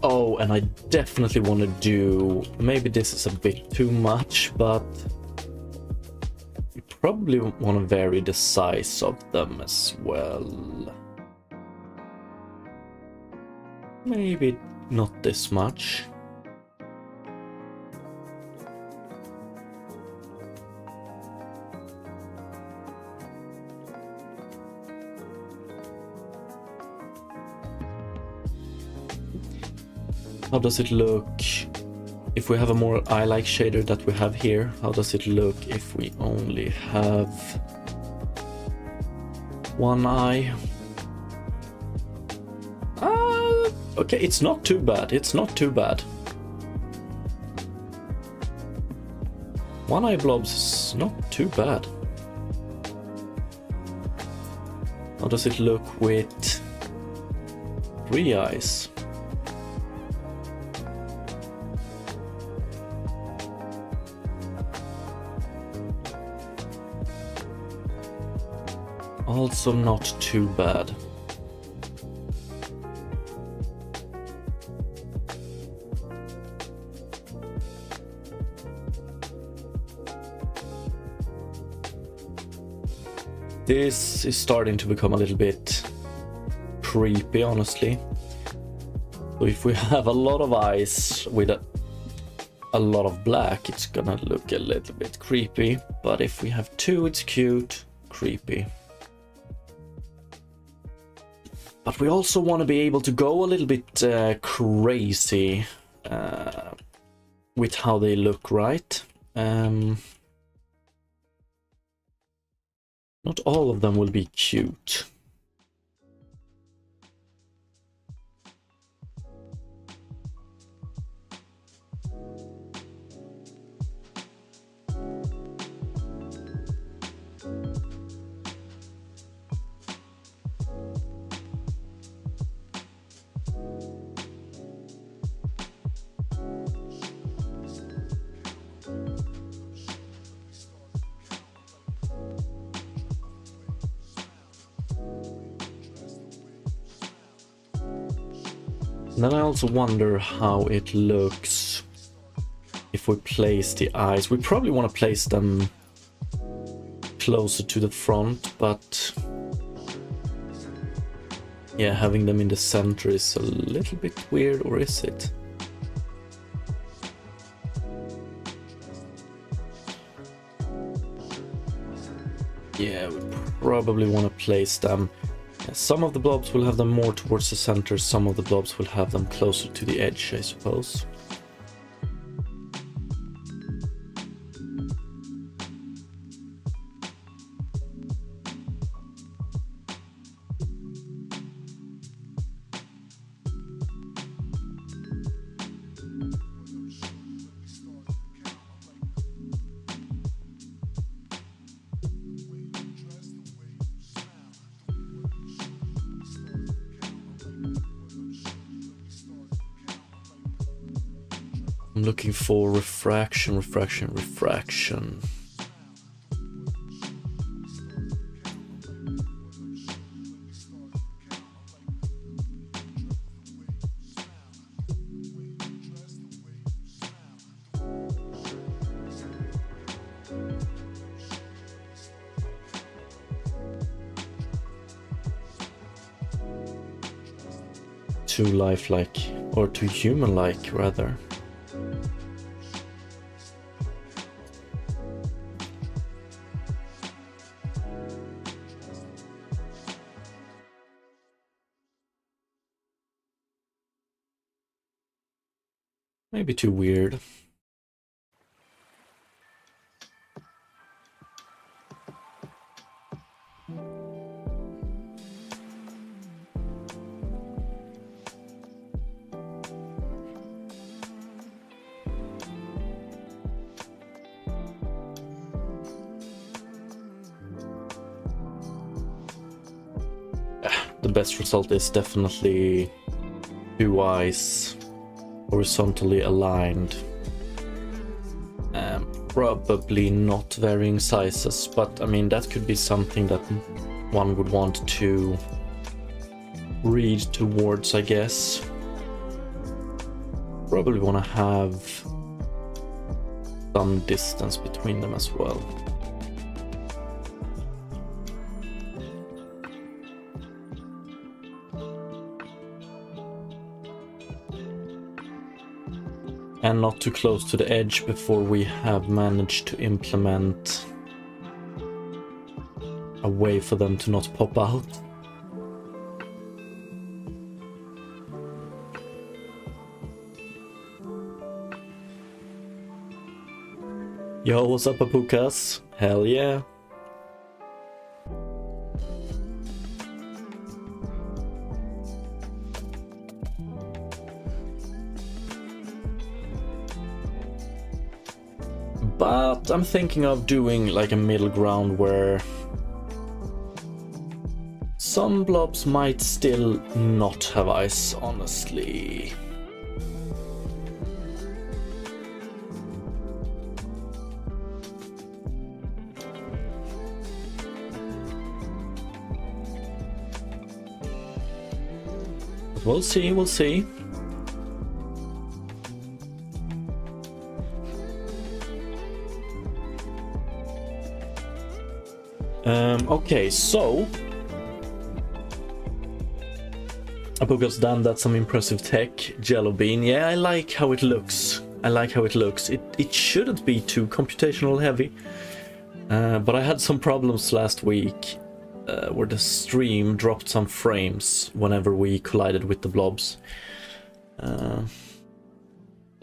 Oh, and I definitely want to do... Maybe this is a bit too much, but... You probably want to vary the size of them as well. Maybe not this much. How does it look if we have a more eye-like shader that we have here? How does it look if we only have one eye? Okay, it's not too bad. It's not too bad. One eye blobs is not too bad. How does it look with 3 eyes? Also not too bad. This is starting to become a little bit creepy, honestly. So if we have a lot of eyes with a lot of black, it's gonna look a little bit creepy. But if we have 2, it's cute, creepy. But we also want to be able to go a little bit crazy with how they look, right? Not all of them will be cute. And then I also wonder how it looks if we place the eyes. We probably want to place them closer to the front, but yeah, having them in the center is a little bit weird, or is it? Yeah, we probably want to place them. Some of the blobs will have them more towards the center, some of the blobs will have them closer to the edge, I suppose. I'm looking for refraction, refraction, refraction. Too lifelike. Or too human-like, rather. Maybe too weird. The best result is definitely 2 eyes horizontally aligned. Probably not varying sizes, but I mean that could be something that one would want to read towards, I guess. Probably want to have some distance between them as well. And not too close to the edge before we have managed to implement a way for them to not pop out. Yo, what's up, Papukas? Hell yeah. But I'm thinking of doing like a middle ground where some blobs might still not have eyes, honestly. But we'll see, we'll see. Okay, so Apuka's done that, some impressive tech. Jello bean, yeah, I like how it looks. I like how it looks. It shouldn't be too computational heavy, but I had some problems last week where the stream dropped some frames whenever we collided with the blobs. But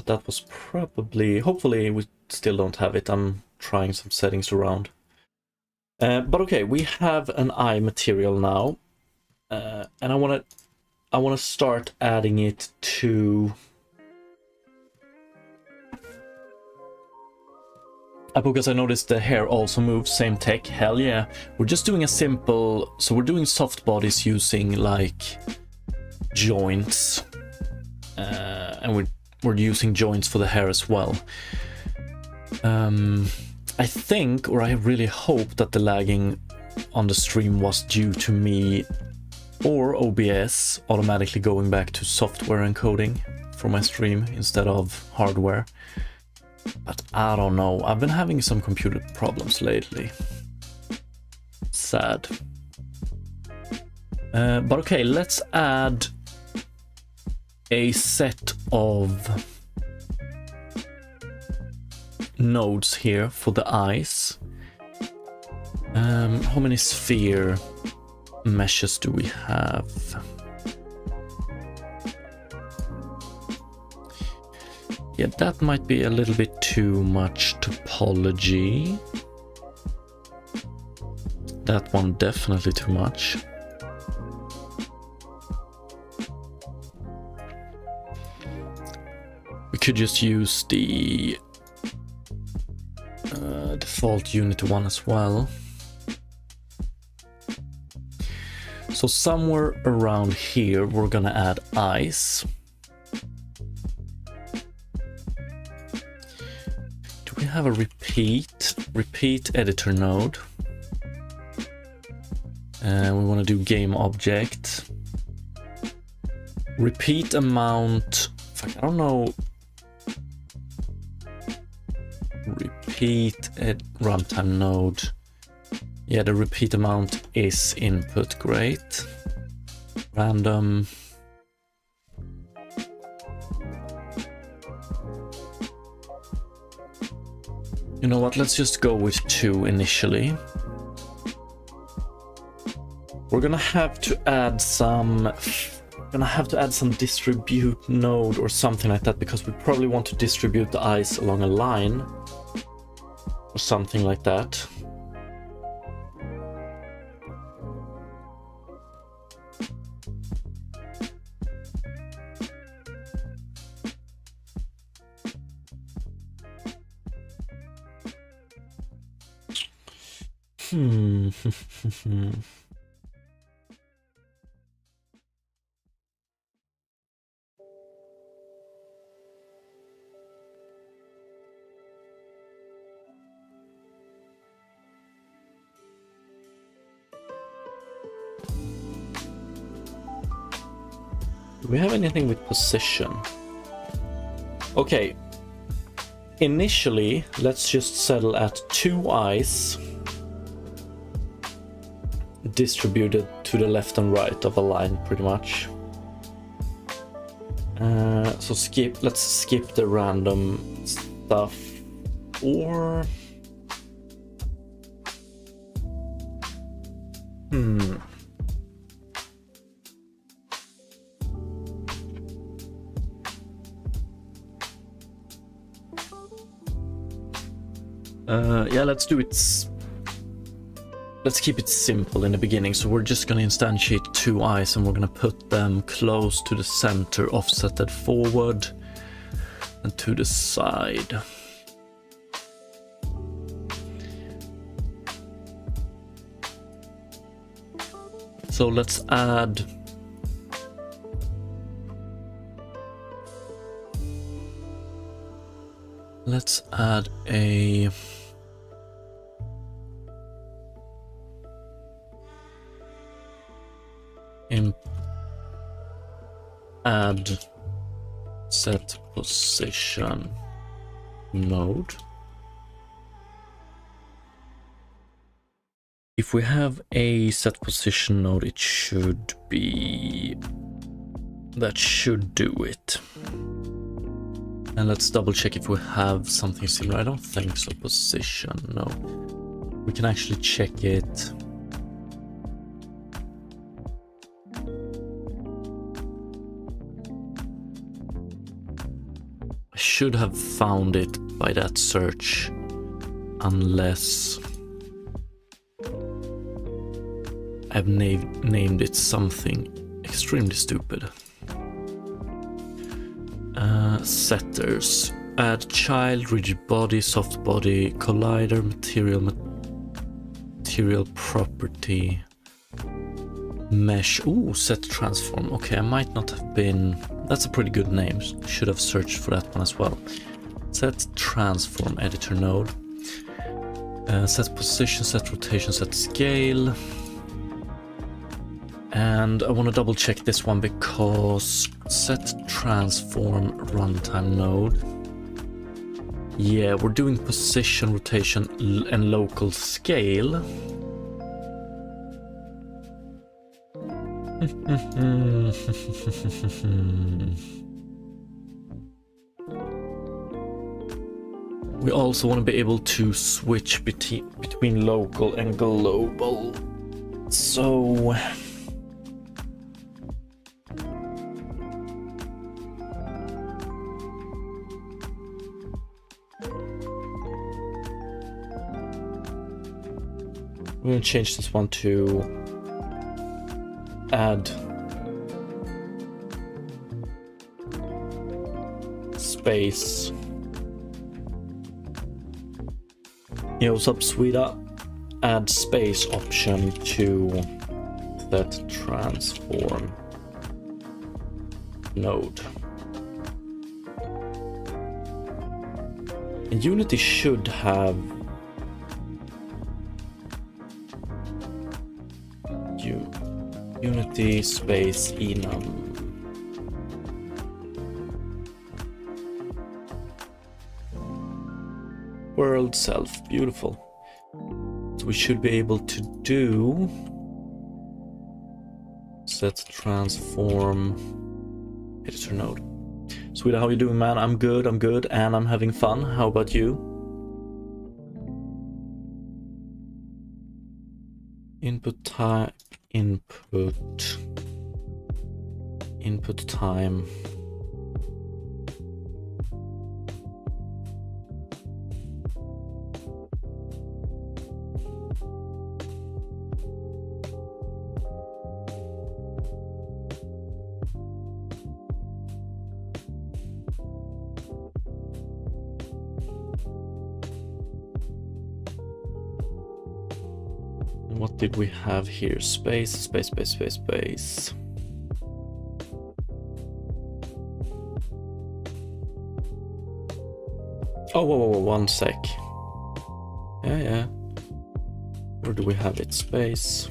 that was probably, hopefully we still don't have it. I'm trying some settings around. But okay, we have an eye material now, and I want to start adding it to because I noticed the hair also moves, same tech. Hell yeah. We're just doing a simple, so we're doing soft bodies using like joints, and we're using joints for the hair as well. I think, or I really hope, that the lagging on the stream was due to me or OBS automatically going back to software encoding for my stream instead of hardware. But I don't know. I've been having some computer problems lately. Sad. But okay, let's add a set of nodes here for the eyes. How many sphere meshes do we have? Yeah, that might be a little bit too much topology. That one definitely too much. We could just use the default unit one as well. So somewhere around here we're gonna add eyes. Do we have a repeat editor node? And we want to do game object. Repeat amount. Fuck, I don't know. Repeat at runtime node. Yeah, the repeat amount is input. Great. Random. You know what, let's just go with 2 initially. We're gonna have to add some distribute node or something like that, because we probably want to distribute the eyes along a line or something like that. Do we have anything with position? Okay. Initially, let's just settle at 2 eyes distributed to the left and right of a line, pretty much. So let's skip the random stuff, or yeah, let's do it. Let's keep it simple in the beginning. So we're just going to instantiate 2 eyes and we're going to put them close to the center, offsetted forward and to the side. So let's add a add set position node. If we have a set position node, it should be, that should do it. And let's double check if we have something similar. I don't think so. Position, no. We can actually check it. I should have found it by that search, unless I've named it something extremely stupid. Setters. Add child, rigid body, soft body, collider, material property, mesh. Ooh, set transform. Okay, I might not have been. That's a pretty good name. Should have searched for that one as well. Set transform editor node. Set position, set rotation, set scale. And I want to double check this one because set transform runtime node. Yeah, we're doing position, rotation, and local scale. We also want to be able to switch between local and global. So we're going to change this one to add space. Yo, what's up, Sweda? Add space option to that transform node. And Unity should have Unity space enum. World self, beautiful. So we should be able to do set transform editor node. Sweetie, how you doing, man? I'm good, and I'm having fun. How about you? Input type, input time. What did we have here? Space, space, space, space, space. Oh, whoa, whoa, whoa, one sec. Yeah. Where do we have it? Space.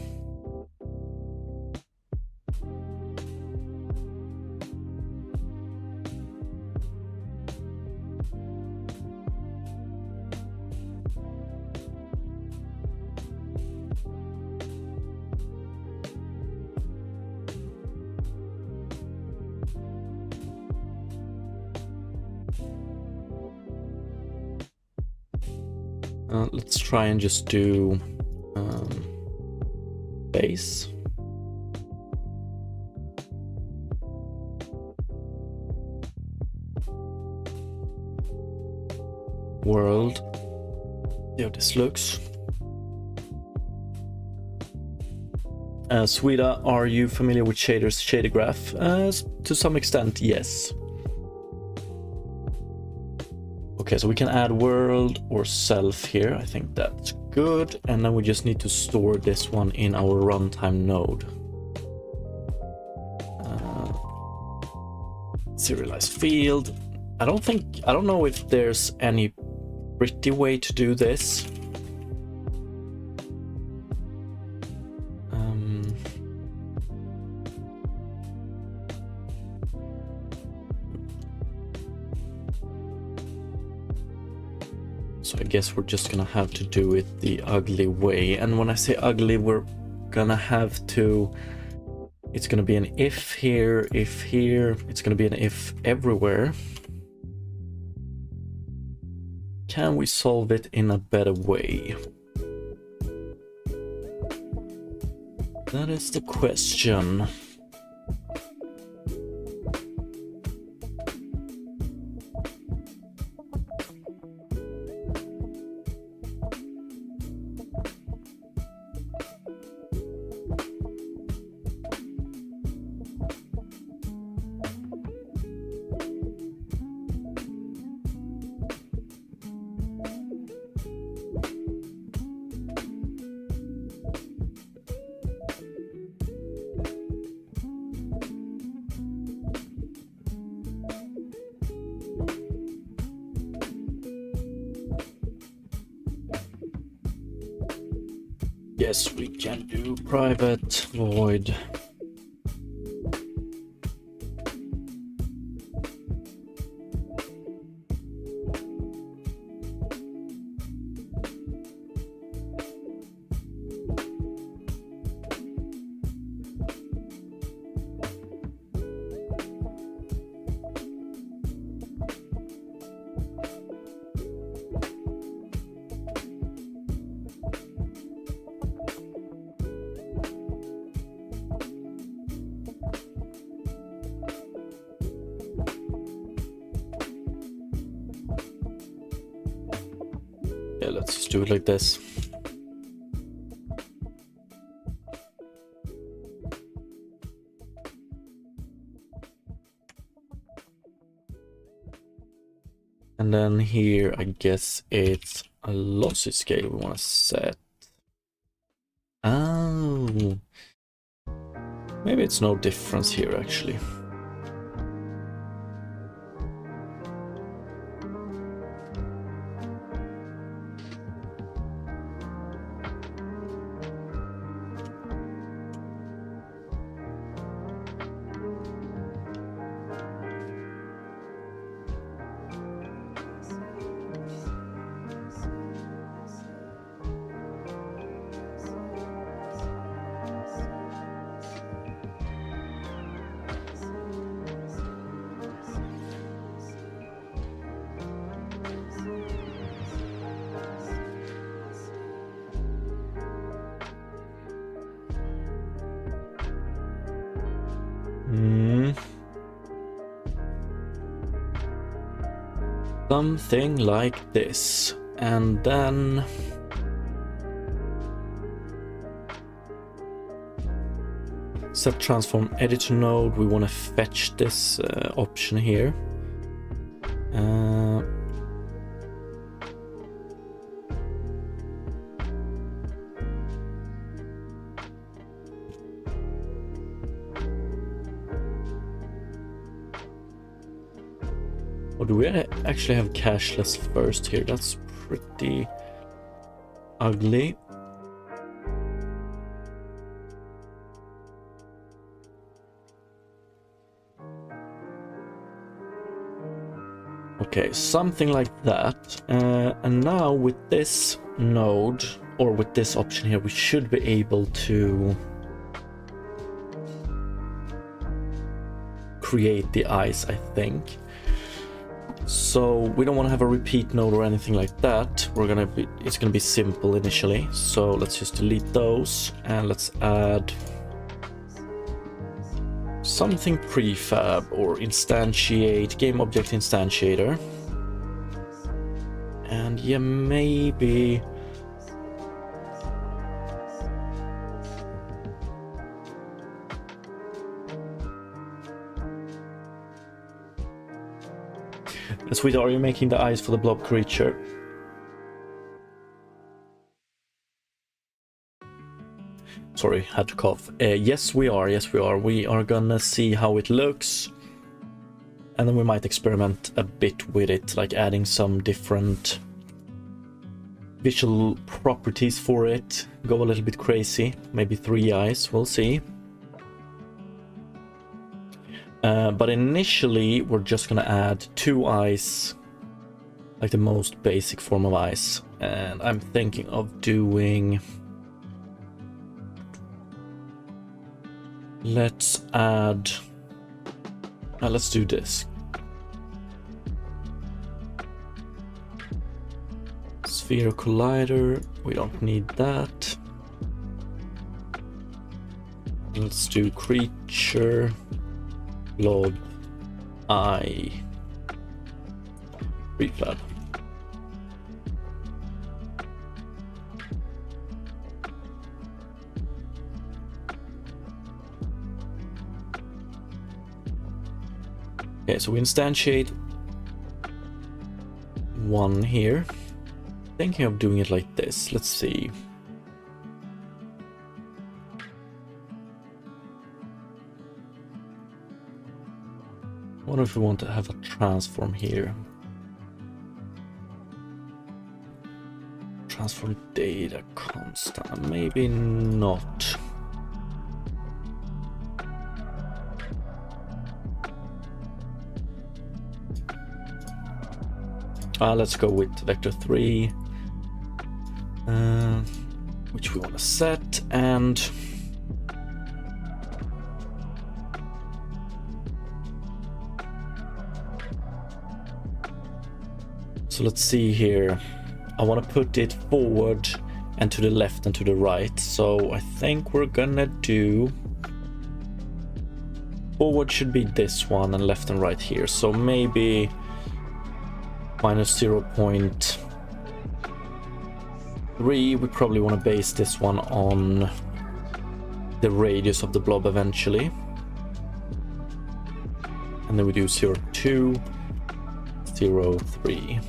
Let's try and just do base. World. Yeah, this looks. Sweda, are you familiar with shaders, shader graph? To some extent, yes. Okay, so we can add world or self here. I think that's good. And then we just need to store this one in our runtime node. Serialized field. I don't know if there's any pretty way to do this. So I guess we're just gonna have to do it the ugly way. And when I say ugly, we're gonna have to... It's gonna be an if here, if here. It's gonna be an if everywhere. Can we solve it in a better way? That is the question. Yes, we can do private void. Yeah, let's just do it like this. And then here, I guess it's a lossy scale we want to set. Oh, maybe it's no difference here actually. Something like this. And then set transform editor node. We want to fetch this option here. Or do we actually have cashless first here? That's pretty ugly. Okay, something like that. And now with this node, or with this option here, we should be able to create the eyes, I think. So we don't want to have a repeat node or anything like that. It's gonna be simple initially. So let's just delete those and let's add something prefab or instantiate, game object instantiator. And yeah, maybe Sweet, are you making the eyes for the blob creature? Sorry, had to cough. Yes, we are. Yes, we are. We are gonna see how it looks. And then we might experiment a bit with it, like adding some different visual properties for it. Go a little bit crazy. Maybe 3 eyes, we'll see. But initially, we're just gonna add 2 eyes, like the most basic form of eyes. And I'm thinking of doing... Let's add... let's do this. Sphere collider, we don't need that. Let's do creature, blob, eye, prefab. Okay, so we instantiate 1 here. Thinking of doing it like this. Let's see. I wonder if we want to have a transform here. Transform data constant. Maybe not. Let's go with vector 3, which we want to set, and so let's see here. I want to put it forward and to the left and to the right. So I think we're gonna do forward should be this one and left and right here. So maybe minus 0.3. We probably want to base this one on the radius of the blob eventually. And then we do 0.2, 0.3.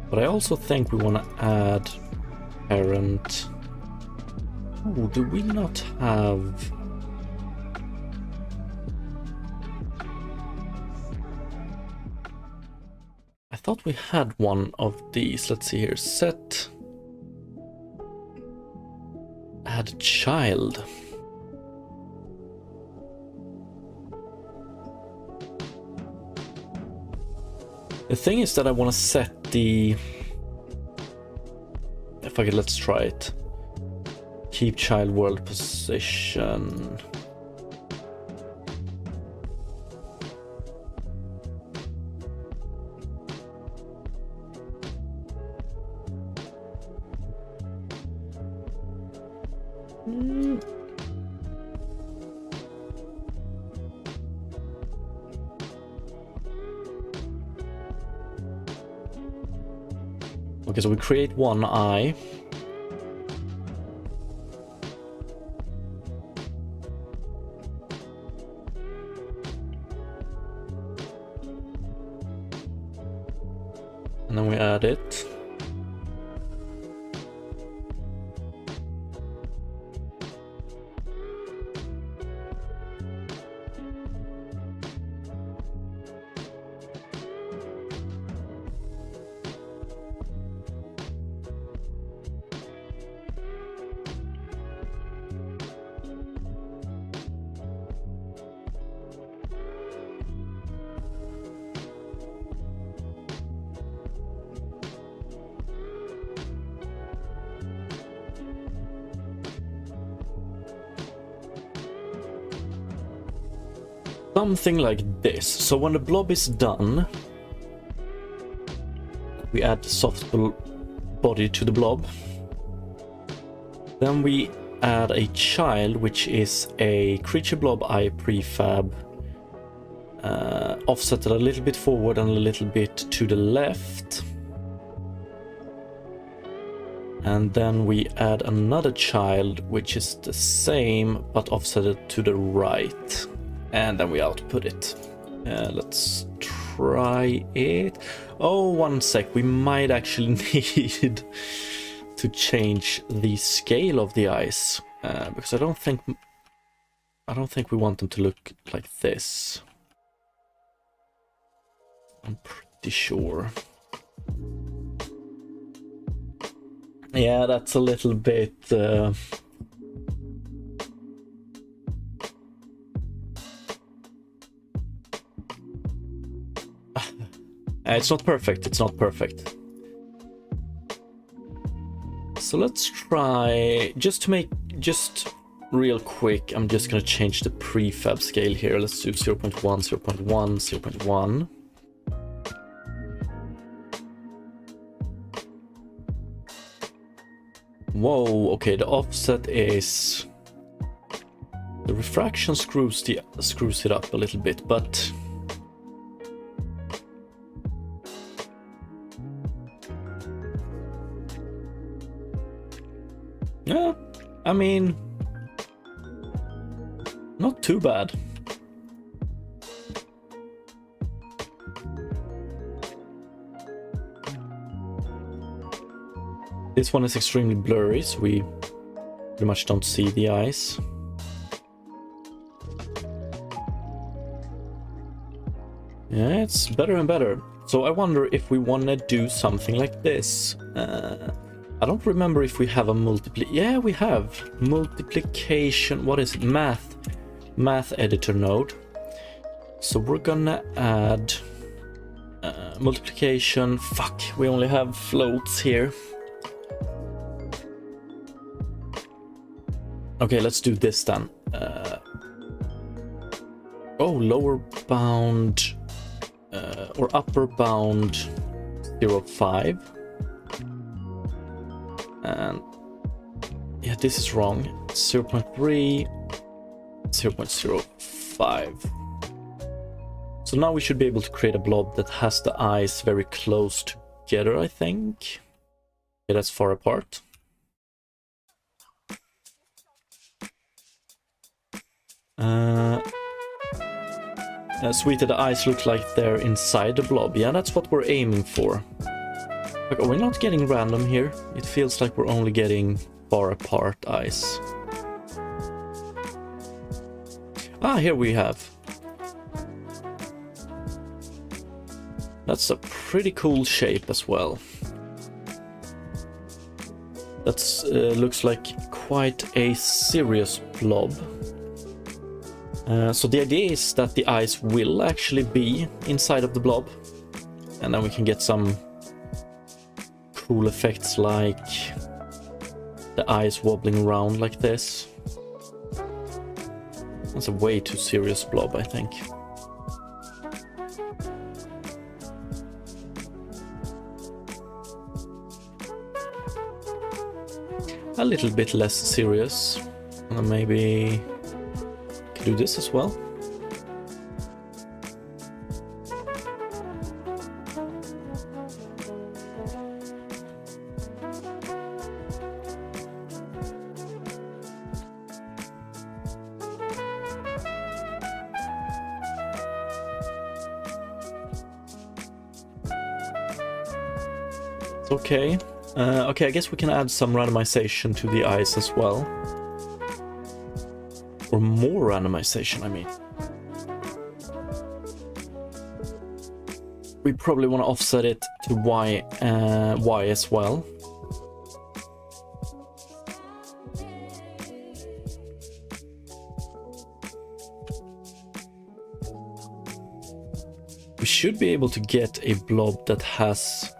But I also think we want to add parent. Oh, do we not have... I thought we had one of these. Let's see here. Set. Add child. The thing is that I want to set the... If I could, let's try it. Keep child world position. Okay, so we create one eye. And then we add it. Something like this. So when the blob is done, we add the soft body to the blob. Then we add a child, which is a creature blob eye prefab, offset a little bit forward and a little bit to the left. And then we add another child, which is the same but offset to the right. And then we output it. Let's try it. Oh, one sec. We might actually need to change the scale of the eyes, because I don't think we want them to look like this. I'm pretty sure. Yeah, that's a little bit. It's not perfect. It's not perfect. So let's try just real quick. I'm just gonna change the prefab scale here. Let's do 0.1, 0.1, 0.1. Whoa, okay, the offset is... The refraction screws it up a little bit, but... Yeah, I mean... Not too bad. This one is extremely blurry, so we pretty much don't see the eyes. Yeah, it's better and better. So I wonder if we want to do something like this. I don't remember if we have a yeah, we have multiplication. What is it? Math editor node. So we're gonna add multiplication. Fuck, we only have floats here. Okay, let's do this then. Lower bound or upper bound 0.5. And yeah, this is wrong. 0.3, 0.05. So now we should be able to create a blob that has the eyes very close together, I think. Yeah, that's far apart. Sweet, the eyes look like they're inside the blob. Yeah, that's what we're aiming for. Like, are we not getting random here? It feels like we're only getting far apart eyes. Ah, here we have. That's a pretty cool shape as well. That's looks like quite a serious blob. So the idea is that the eyes will actually be inside of the blob, and then we can get some cool effects like the eyes wobbling around like this. That's a way too serious blob, I think. A little bit less serious, and then maybe do this as well. Okay. Okay, I guess we can add some randomization to the eyes as well. Or more randomization, I mean. We probably want to offset it to Y as well. We should be able to get a blob that has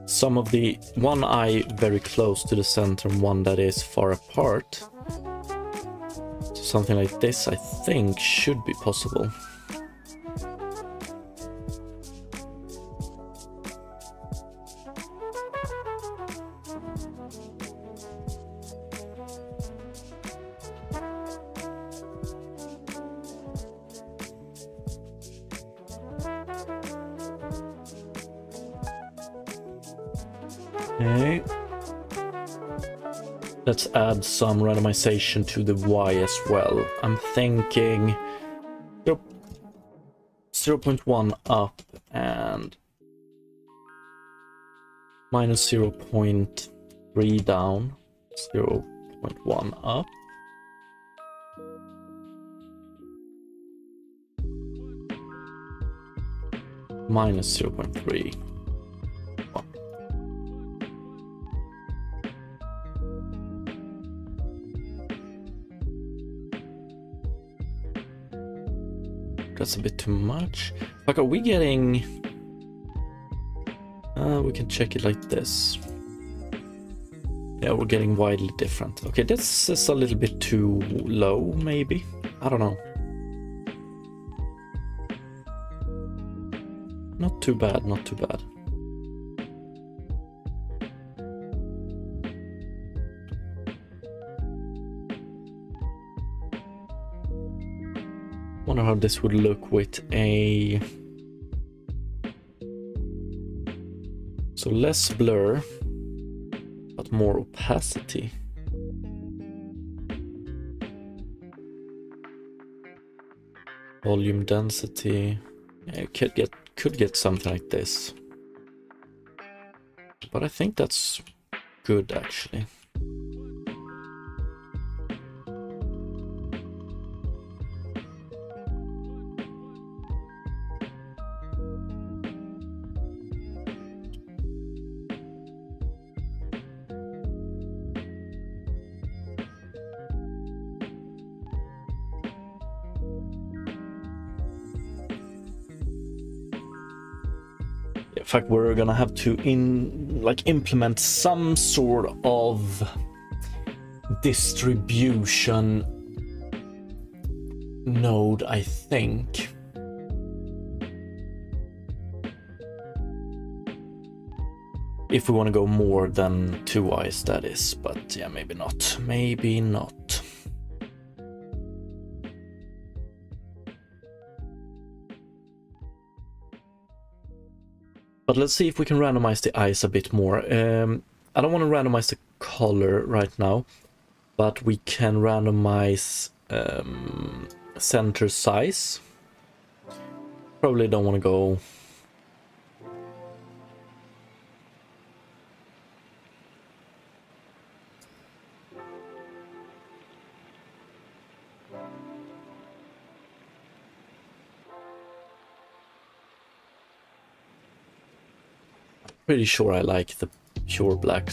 some of the one eye very close to the center and one that is far apart. So something like this, I think, should be possible. Okay. Let's add some randomization to the Y as well. I'm thinking 0.1 up and minus 0.3 down, 0.1 up. Minus 0.3. That's a bit too much. Like, are we getting... we can check it like this. Yeah, we're getting widely different. Okay, this is a little bit too low, maybe. I don't know. Not too bad, not too bad. Wonder how this would look with a... So less blur, but more opacity. Volume density. Yeah, you could get something like this. But I think that's good, actually. In fact, we're gonna have to implement some sort of distribution node, I think. If we want to go more than 2 eyes, that is. But yeah, maybe not. Maybe not. But let's see if we can randomize the eyes a bit more. I don't want to randomize the color right now, but we can randomize center size. Probably don't want to go... Pretty sure I like the pure black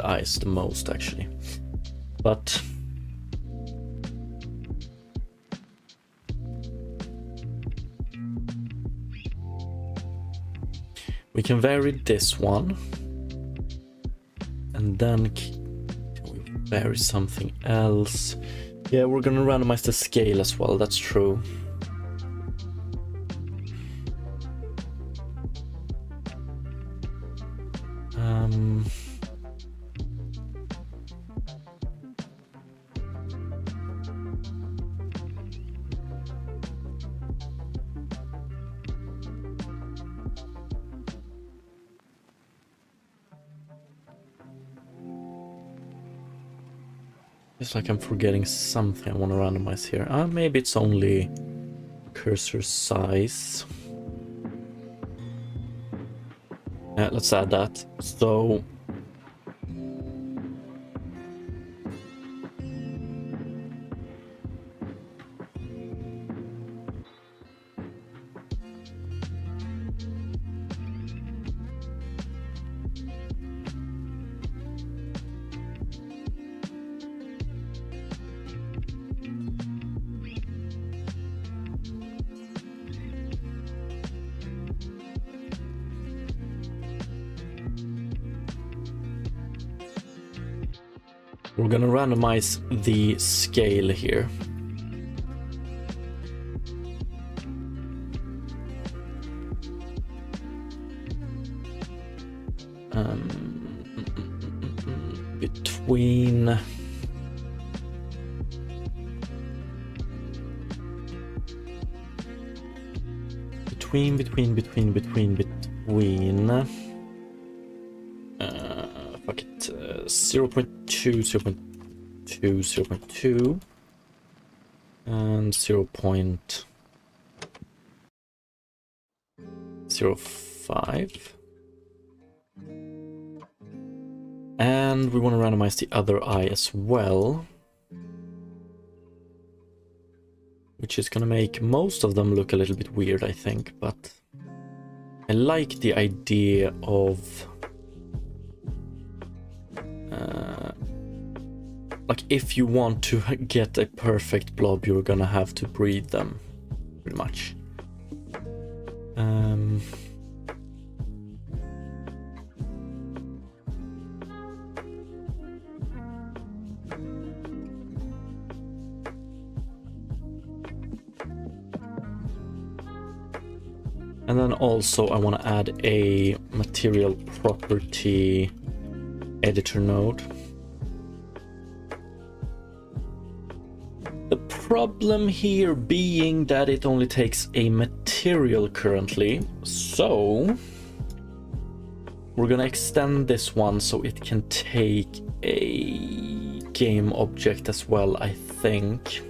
eyes the most, actually. But we can vary this one, and then can we vary something else? Yeah, we're gonna randomize the scale as well. That's true. It's like I'm forgetting something I want to randomize here. Maybe it's only cursor size. Let's add that. So we're gonna randomize the scale here. Between fuck it, 0.2, 0.2, 0.2, and 0.05. And we want to randomize the other eye as well, which is going to make most of them look a little bit weird, I think, but I like the idea of like, if you want to get a perfect blob, you're gonna have to breed them, pretty much. And then also I want to add a material property editor node. The problem here being that it only takes a material currently, so we're gonna extend this one so it can take a game object as well, I think.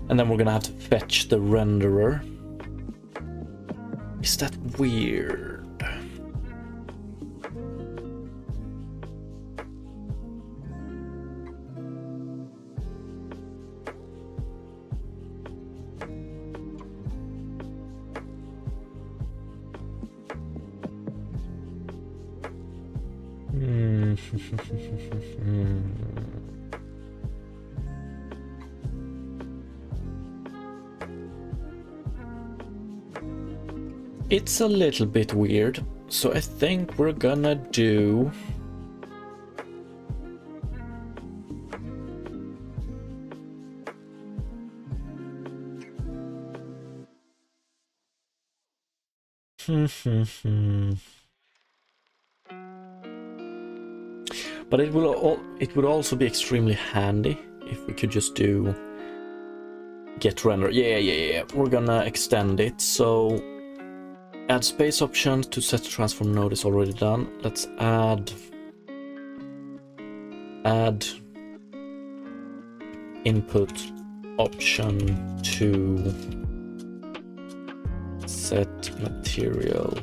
And then we're gonna have to fetch the renderer. Is that weird? It's a little bit weird, so I think we're gonna do but it would also be extremely handy if we could just do get render. Yeah. We're gonna extend it. So add space options to set transform node is already done. Let's add input option to set material.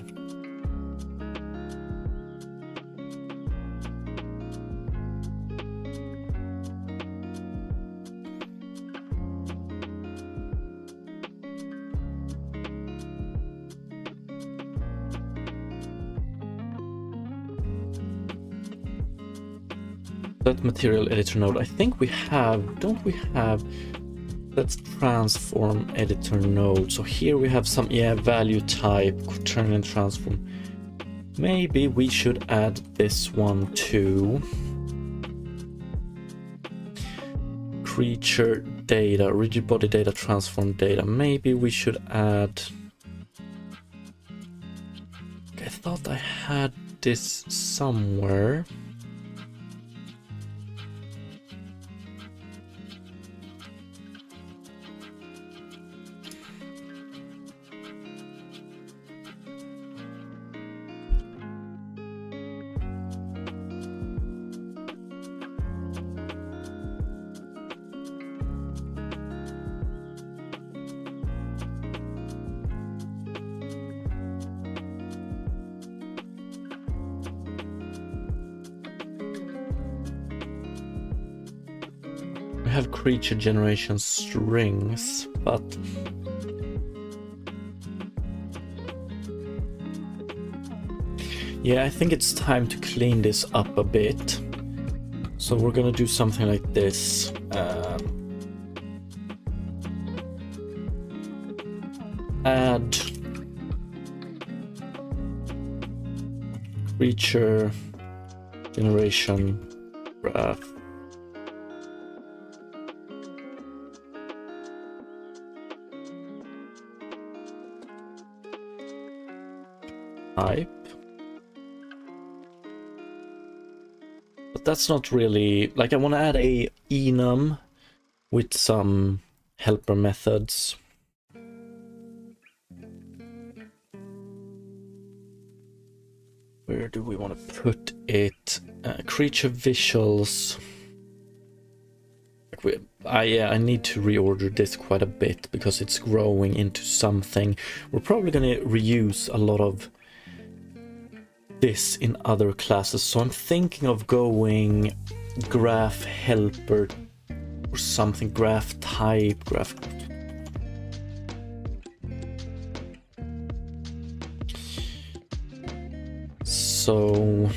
That material editor node, I think we have, don't we have, let's transform editor node. So here we have some, value type, quaternion transform. Maybe we should add this one too. Creature data, rigid body data, transform data. Maybe we should add, I thought I had this somewhere. We have creature generation strings, but yeah, I think it's time to clean this up a bit. So we're gonna do something like this. Add creature generation graph. Type. But that's not really, like, I want to add a enum with some helper methods. Where do we want to put it? Creature visuals. I need to reorder this quite a bit because it's growing into something. We're probably going to reuse a lot of this in other classes, so I'm thinking of going graph helper or something, graph type, graph. So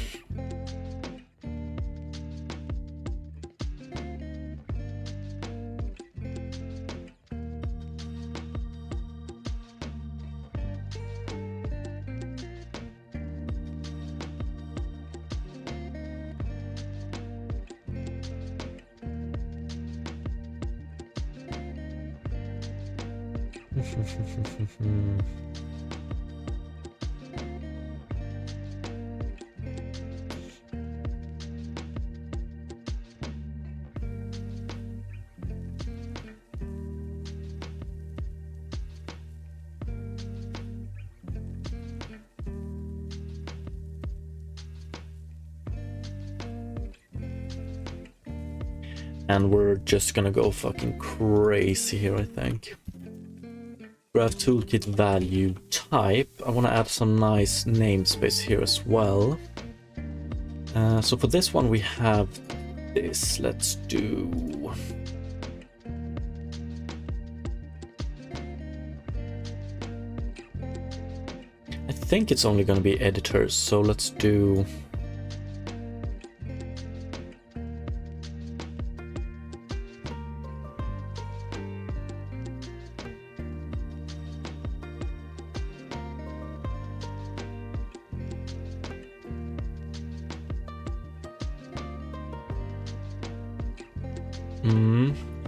and we're just gonna go fucking crazy here, I think. Graph toolkit value type. I want to add some nice namespace here as well. So for this one we have this. Let's do... I think it's only going to be editors, so let's do...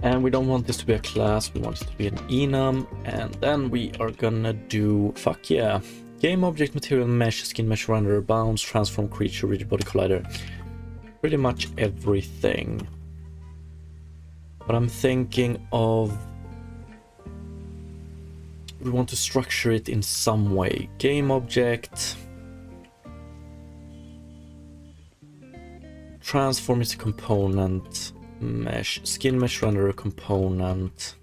And we don't want this to be a class, we want it to be an enum, and then we are gonna do, fuck yeah, game object, material mesh, skin mesh, renderer, bounce, transform, creature, rigid body collider, pretty much everything. But I'm thinking of, we want to structure it in some way. Game object, transform is a component, mesh, skin mesh renderer component,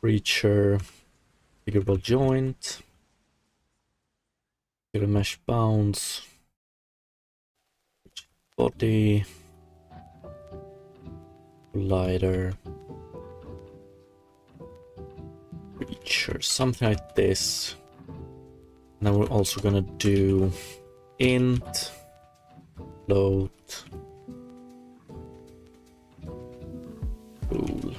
creature, figurable joint, figure mesh bounce, body, collider, creature, something like this. And then we're also gonna do int, float, cool.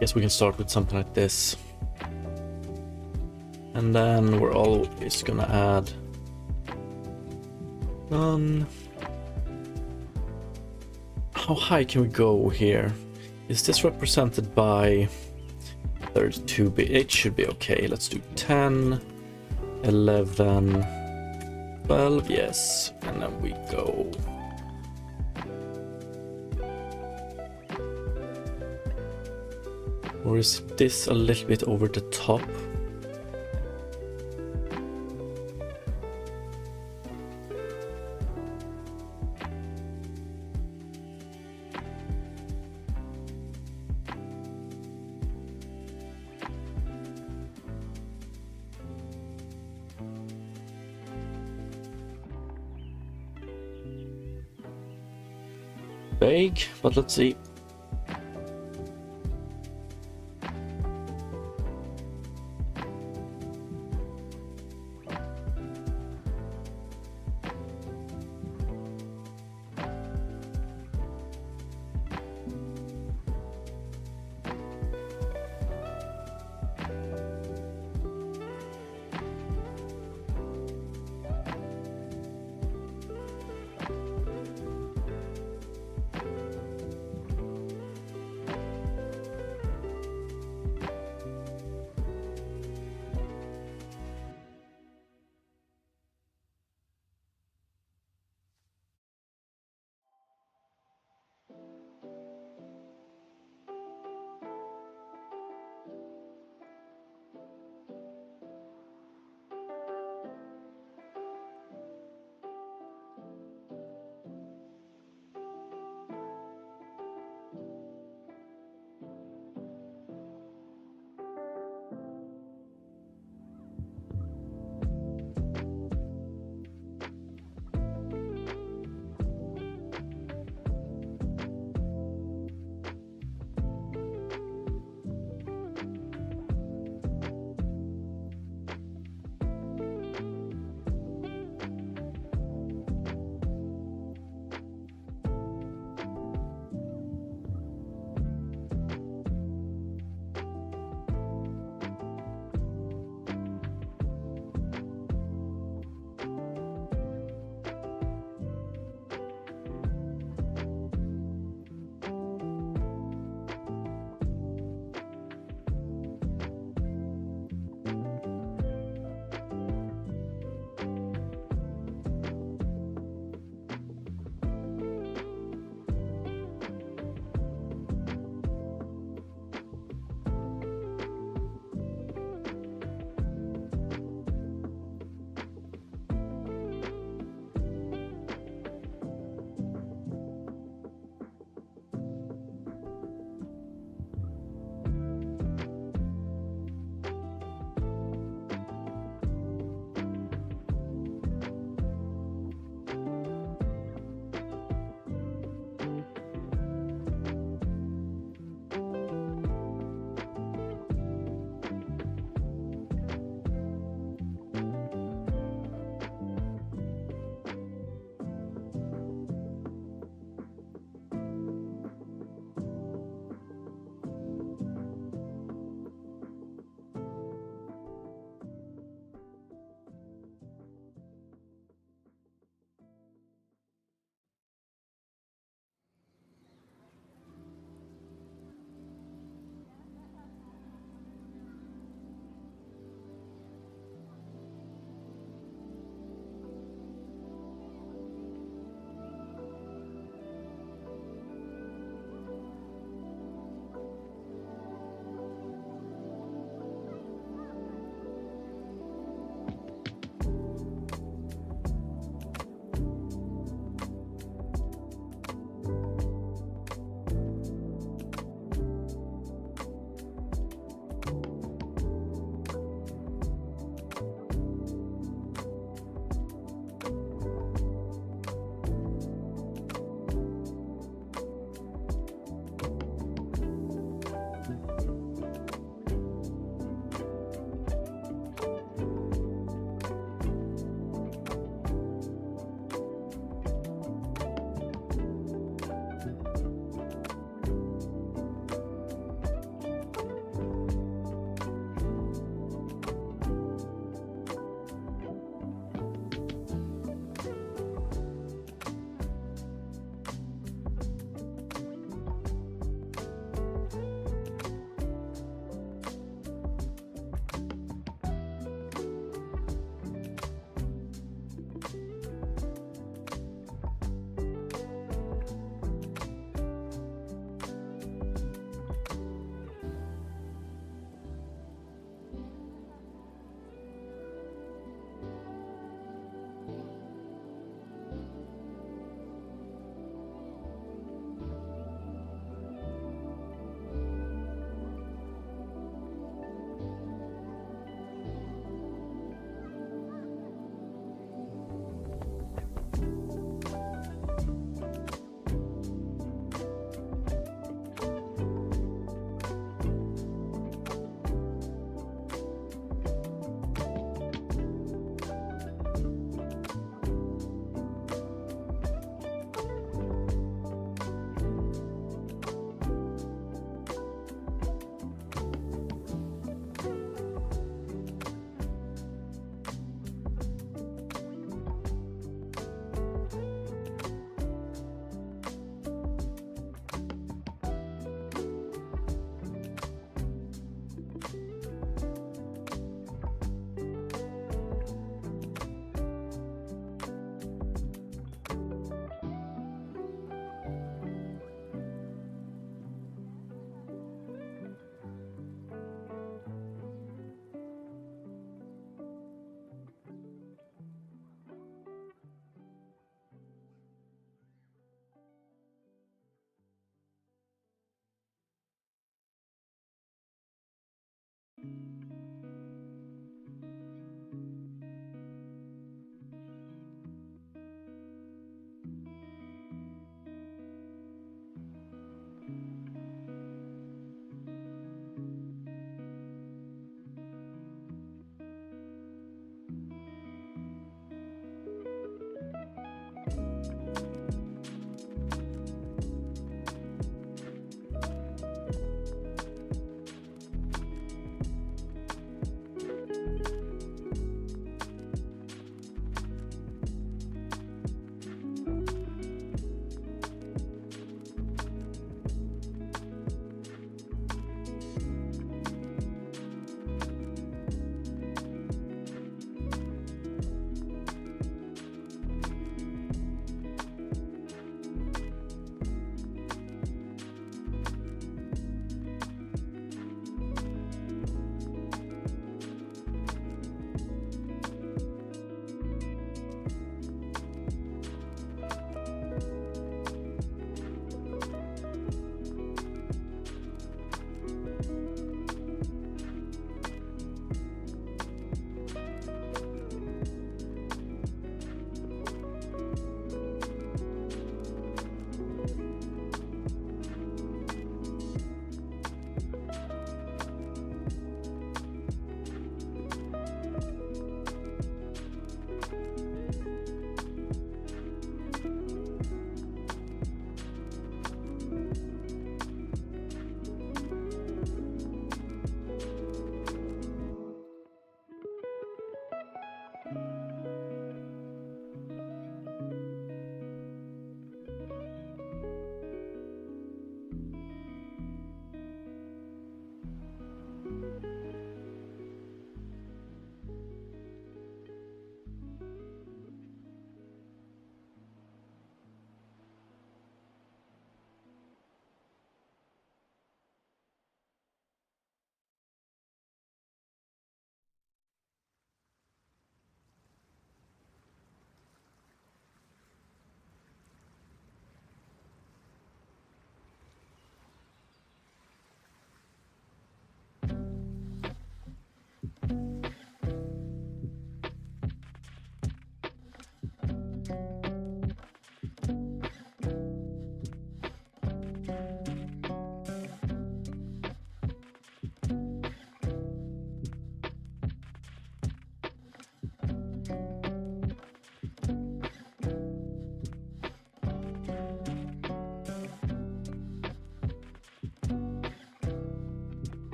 Guess we can start with something like this. And then we're always gonna add none. How high can we go here? Is this represented by 32 bit? It should be okay. Let's do 10, 11, 12, yes. And then we go... Or is this a little bit over the top? Vague, but let's see.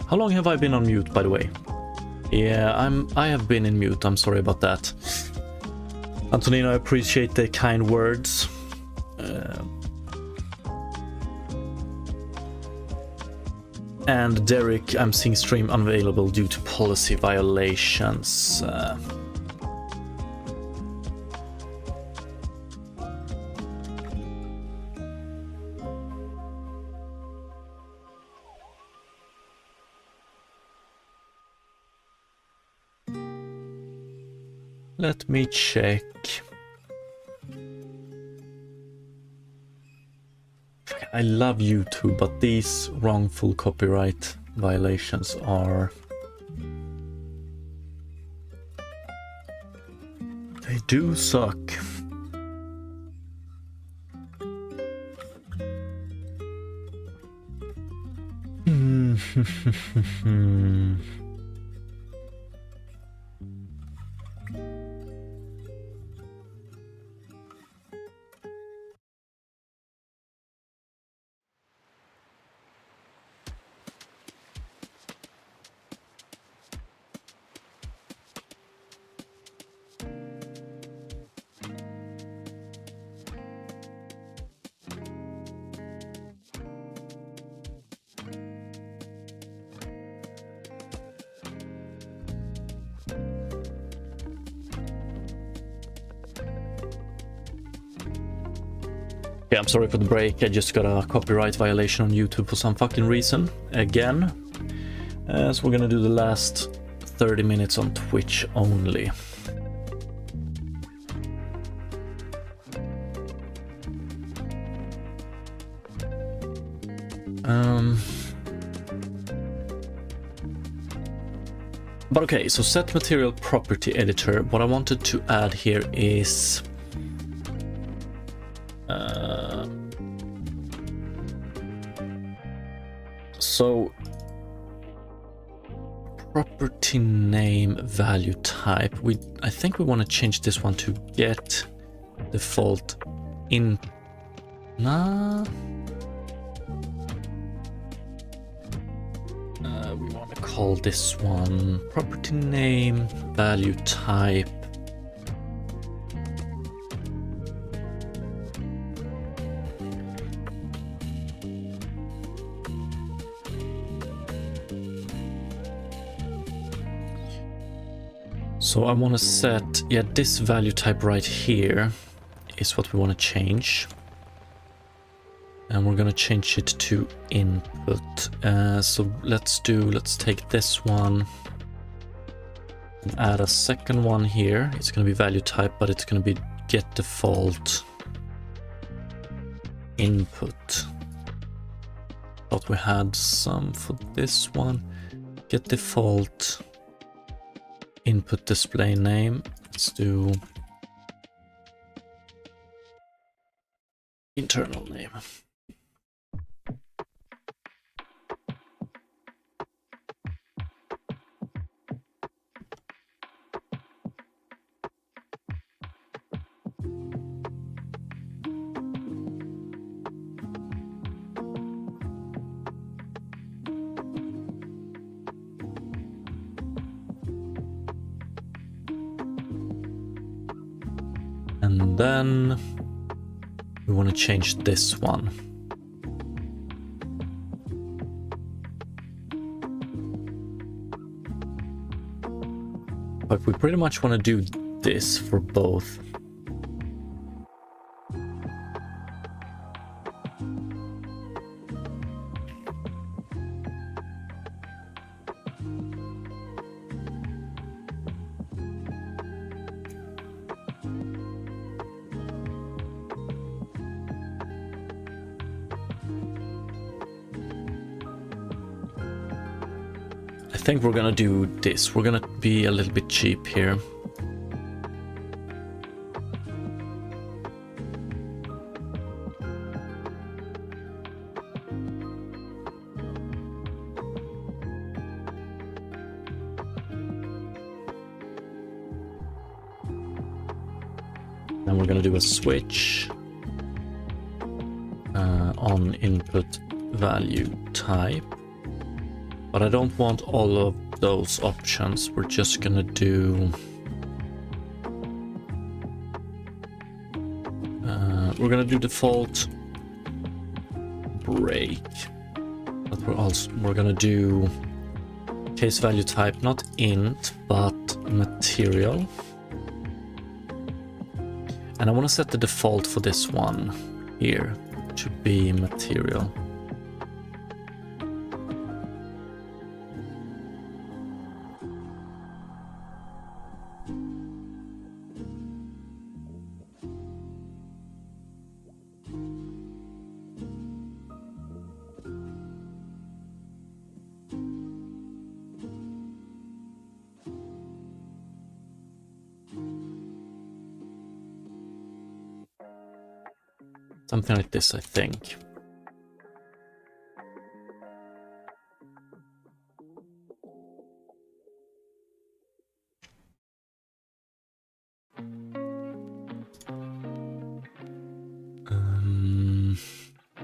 How long have I been on mute, by the way? Yeah, I have been in mute. I'm sorry about that. Antonino, I appreciate the kind words. And Derek, I'm seeing stream unavailable due to policy violations. Let me check. I love YouTube, but these wrongful copyright violations are... They do suck. Yeah, I'm sorry for the break. I just got a copyright violation on YouTube for some fucking reason. Again. So we're gonna do the last 30 minutes on Twitch only. But okay, so set material property editor. What I wanted to add here is... So, property name value type. I think we want to change this one to get default in. Nah. We want to call this one property name value type. So I want to set, yeah, this value type right here is what we want to change. And we're going to change it to input. So let's take this one and add a second one here. It's going to be value type, but it's going to be get default input. Thought we had some for this one. Get default input display name. Let's do internal name. And then we want to change this one. But we pretty much want to do this for both. I think we're gonna do this. We're gonna be a little bit cheap here. Then we're gonna do a switch on input value type. But I don't want all of those options. We're just gonna do... we're gonna do default break. But we're gonna do case value type, not int, but material. And I want to set the default for this one here to be material. Something like this, I think.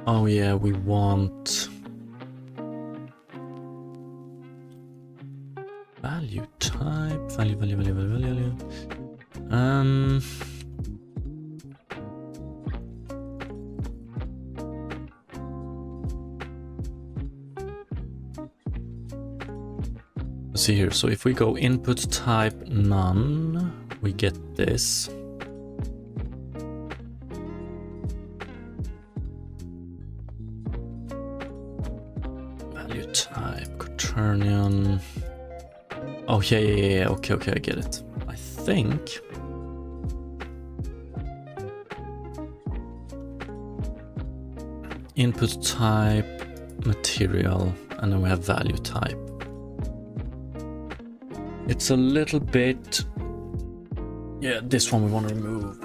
Oh yeah, we want value type, value. Let's see here. So if we go input type none, we get this. Value type quaternion. Oh yeah. Okay, I get it. I think input type material, and then we have value type. It's a little bit, yeah, this one we want to remove.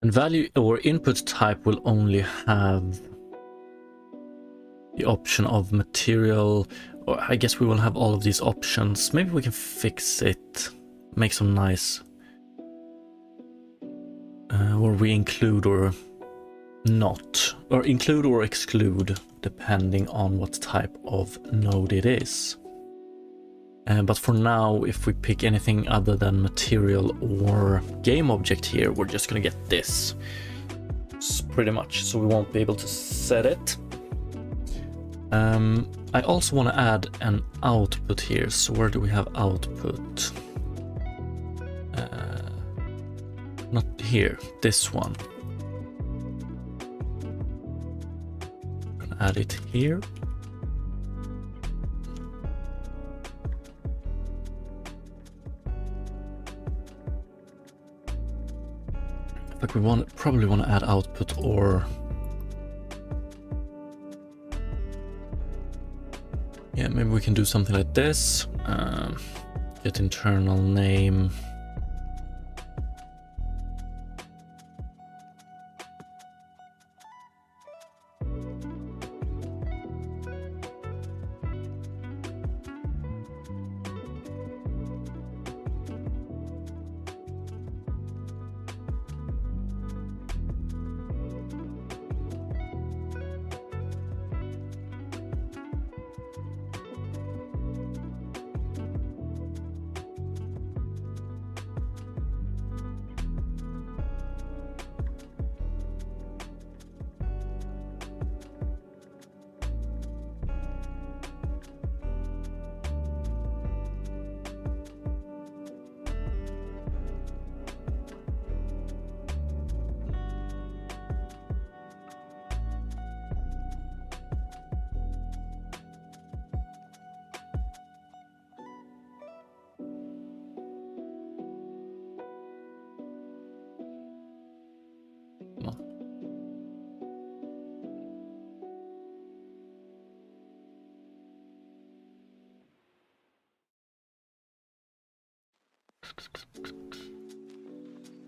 And value or input type will only have the option of material, or I guess we will have all of these options. Maybe we can fix it, make some nice, where we include or not, or include or exclude, depending on what type of node it is. But for now, if we pick anything other than material or game object here, we're just gonna get this. Pretty much, so we won't be able to set it. I also want to add an output here. So where do we have output? Not here, this one. I'm gonna add it here. But we probably want to add output, or yeah, maybe we can do something like this. Get internal name.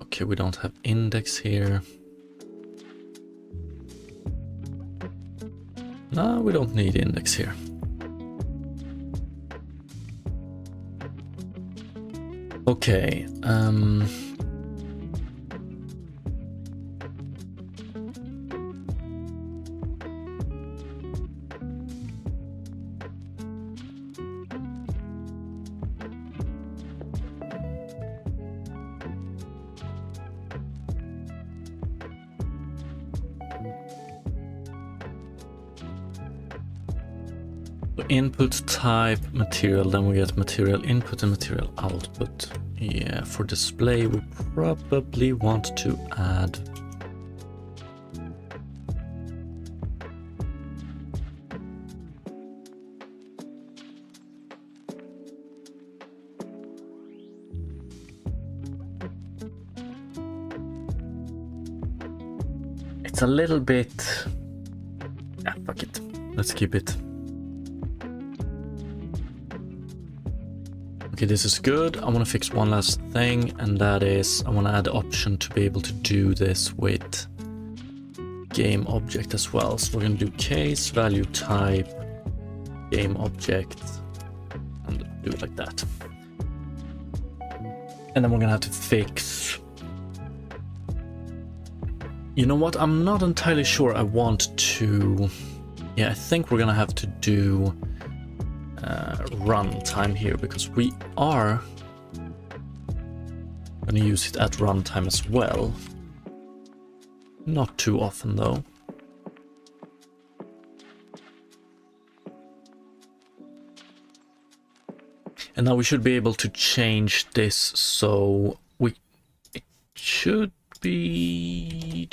Okay, we don't have index here. No, we don't need index here. Okay, input type material, then we get material input and material output. Yeah, for display we probably want to add it's a little bit, yeah, fuck it, let's keep it. Okay, this is good. I want to fix one last thing, and that is I want to add the option to be able to do this with game object as well. So we're going to do case value type game object and do it like that. And then we're going to have to fix. You know what? I'm not entirely sure I want to. Yeah, I think we're going to have to do runtime here, because we are going to use it at runtime as well. Not too often though. And now we should be able to change this, so it should be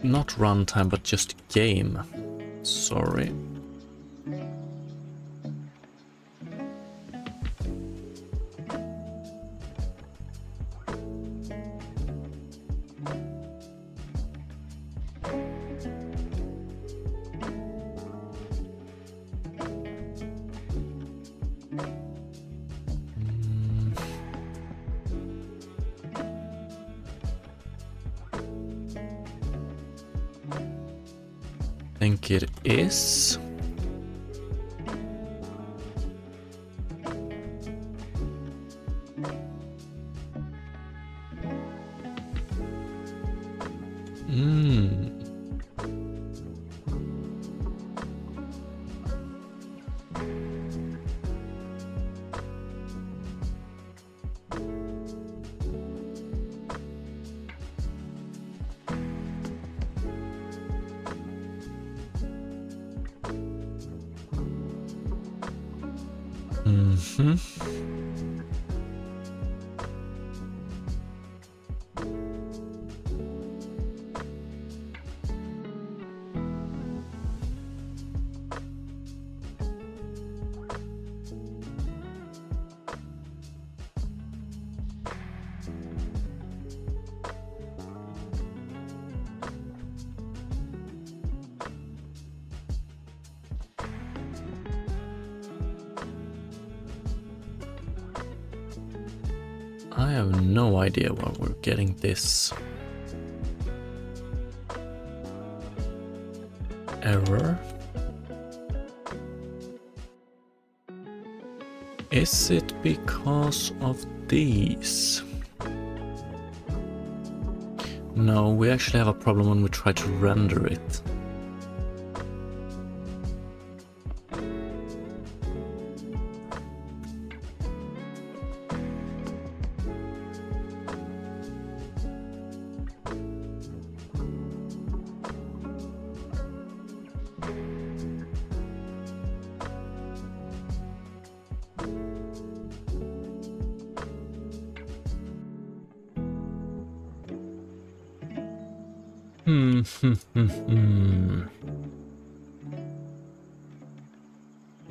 not runtime, but just game. Sorry. I think it is. I have no idea why we're getting this error. Is it because of these? No, we actually have a problem when we try to render it.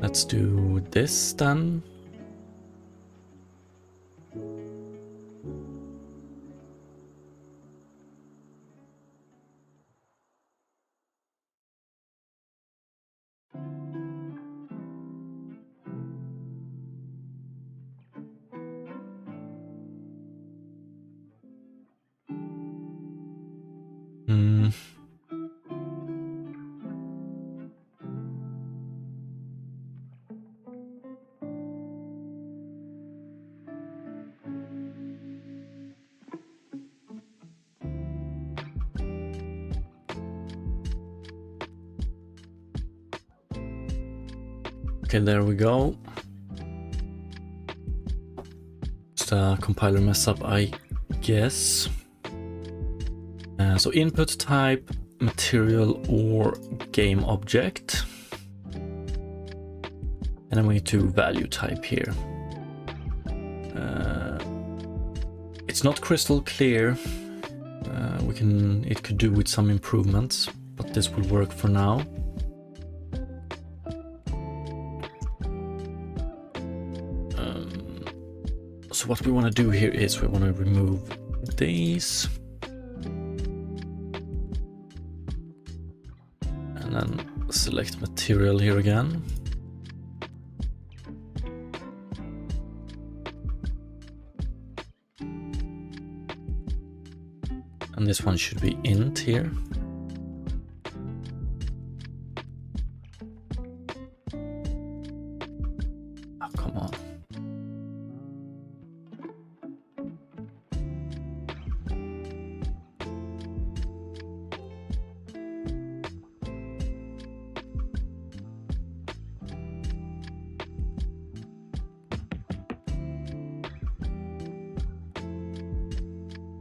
Let's do this then. Okay, there we go. Just a compiler mess up, I guess. So input type, material or game object. And then we need to value type here. It's not crystal clear. It could do with some improvements, but this will work for now. So what we want to do here is we want to remove these. And then select material here again. And this one should be int here. Oh, come on.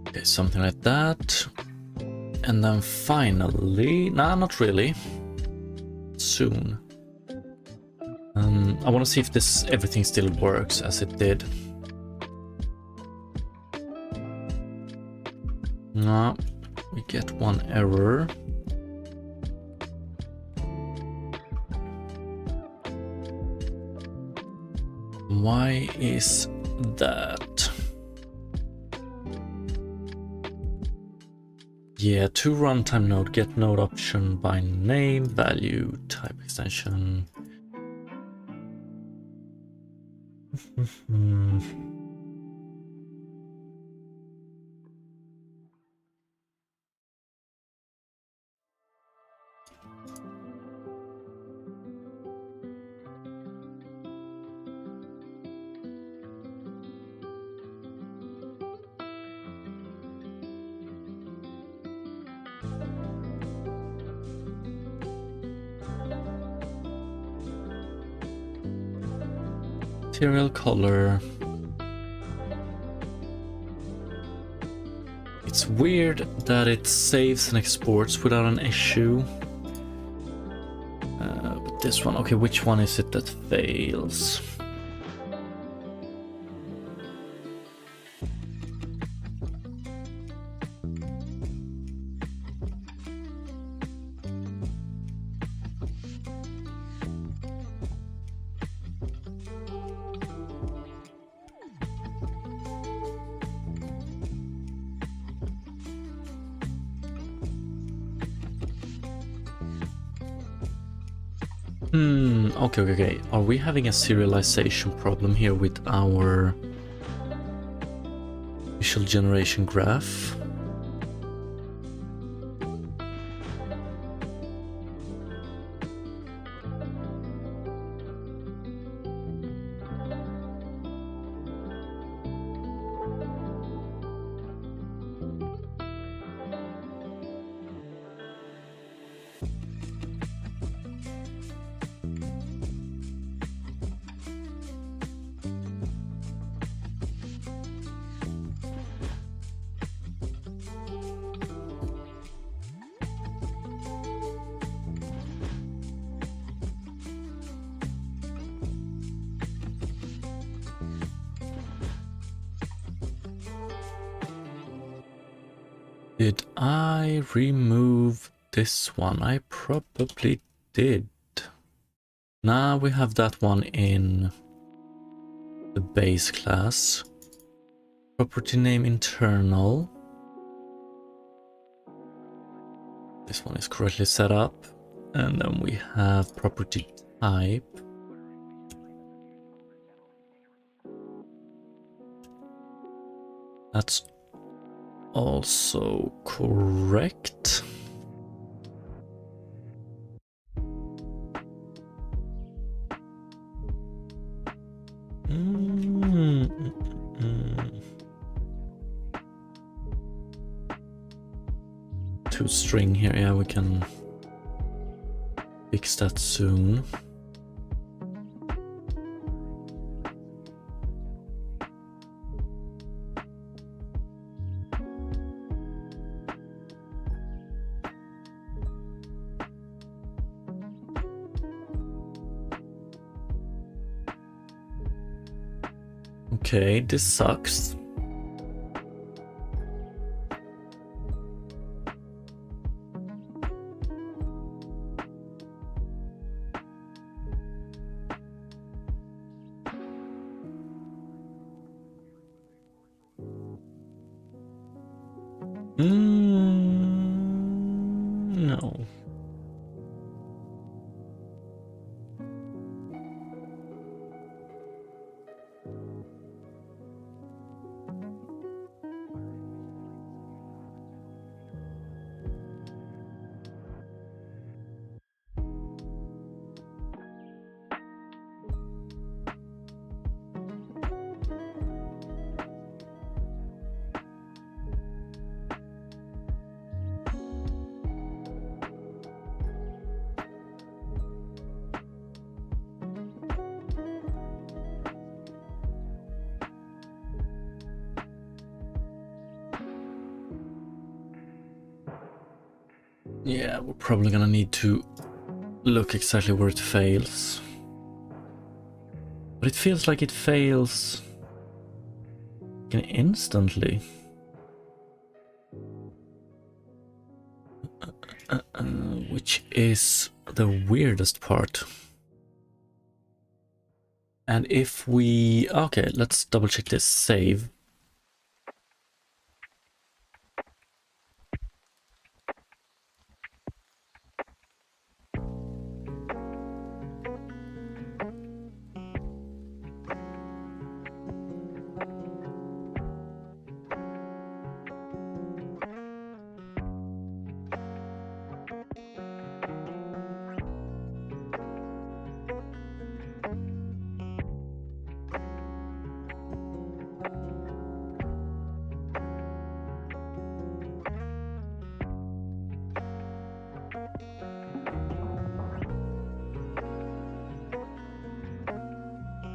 Okay, something like that. And then finally, nah, not really. Soon. I want to see if everything still works as it did. No, we get one error. Why is that? Yeah, to runtime node, get node option by name, value, type extension. Material color. It's weird that it saves and exports without an issue. But this one, okay, which one is it that fails? Okay. Are we having a serialization problem here with our visual generation graph? Did I remove this one? I probably did. Now we have that one in the base class. Property name internal. This one is correctly set up. And then we have property type. That's also correct. String here, yeah, we can fix that soon. Okay, this sucks. No. Yeah, we're probably gonna need to look exactly where it fails. But it feels like it fails instantly. Which is the weirdest part. And if we... Okay, let's double check this. Save.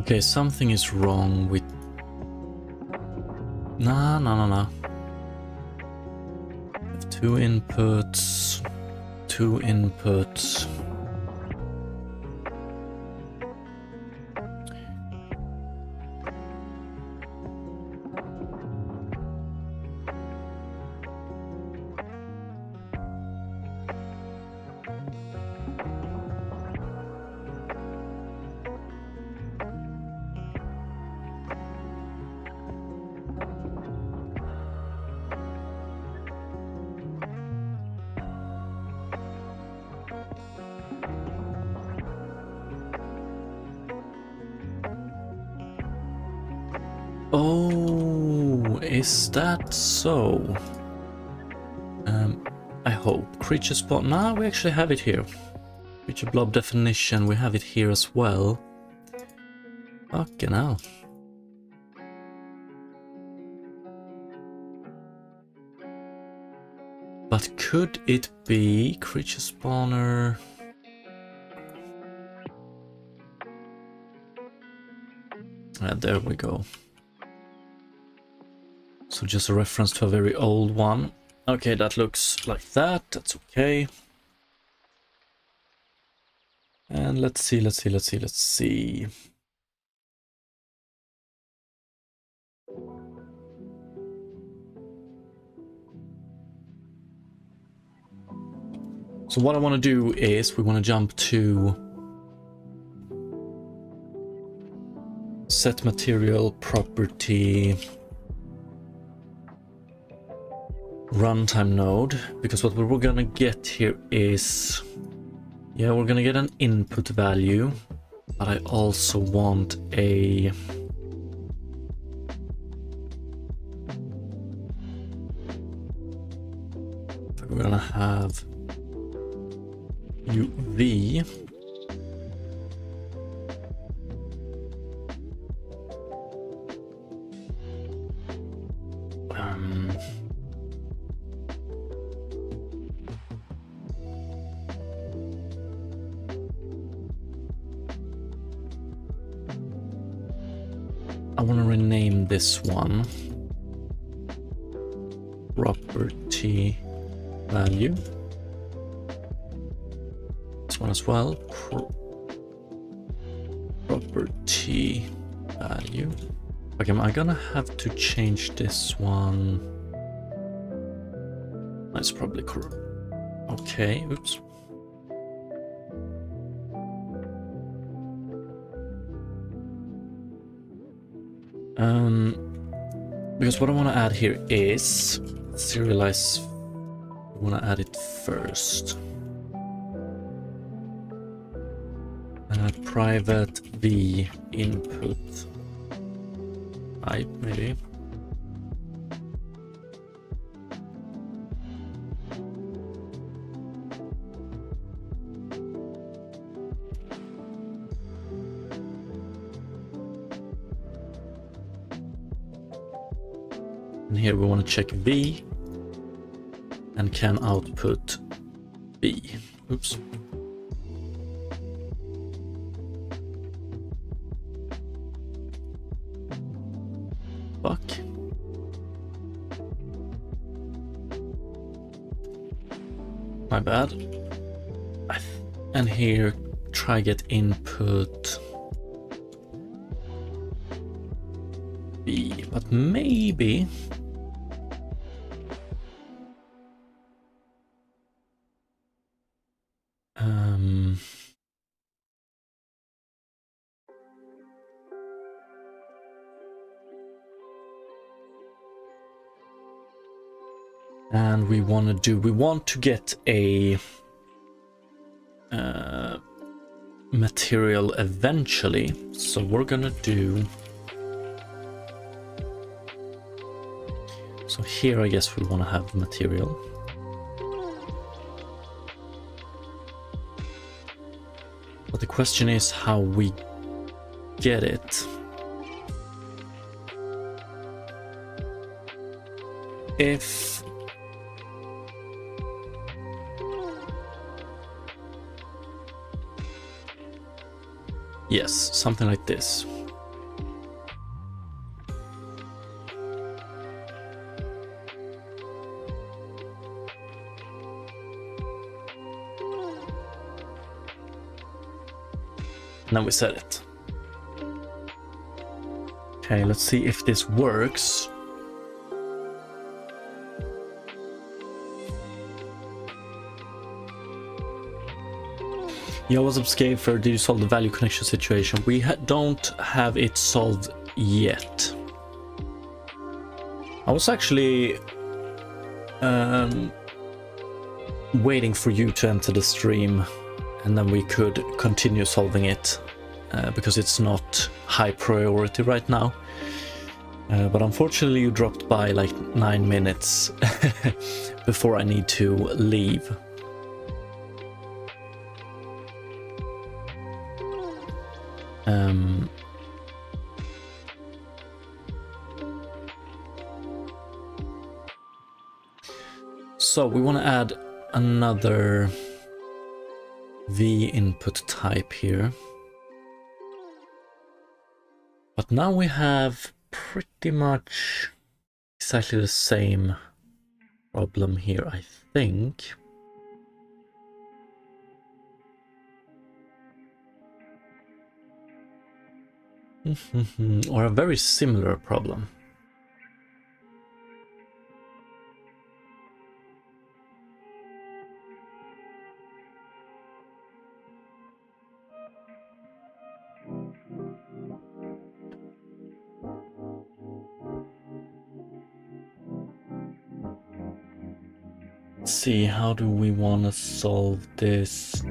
Okay, something is wrong with... No. Two inputs. Oh, is that so? I hope. Creature spawn. Nah, we actually have it here. Creature blob definition, we have it here as well. Fucking hell. But could it be creature spawner? There we go. So just a reference to a very old one. Okay, that looks like that. That's okay. And let's see. So what I want to do is we want to jump to set material property runtime node, because what we're gonna get here is, yeah, we're gonna get an input value, but I also want a we're gonna have UV I want to rename this one property value. This one as well. Property value. Okay, am I gonna have to change this one? That's probably correct. Okay, oops. Because what I want to add here is serialize. I want to add it first. Private v input type, maybe. And here we want to check v and can output b. Oops. Fuck. My bad. And here try get input b, but maybe and we want to get a material eventually, so we're gonna do, so here I guess we want to have material. But the question is how we get it. If yes, something like this. And then we set it. Okay, let's see if this works. Yo, what's up, Scafer? Did you solve the value connection situation? We don't have it solved yet. I was actually waiting for you to enter the stream, and then we could continue solving it, because it's not high priority right now. But unfortunately you dropped by like 9 minutes before I need to leave. So we want to add another V input type here. But now we have pretty much exactly the same problem here, I think. Or a very similar problem. Let's see, how do we want to solve this?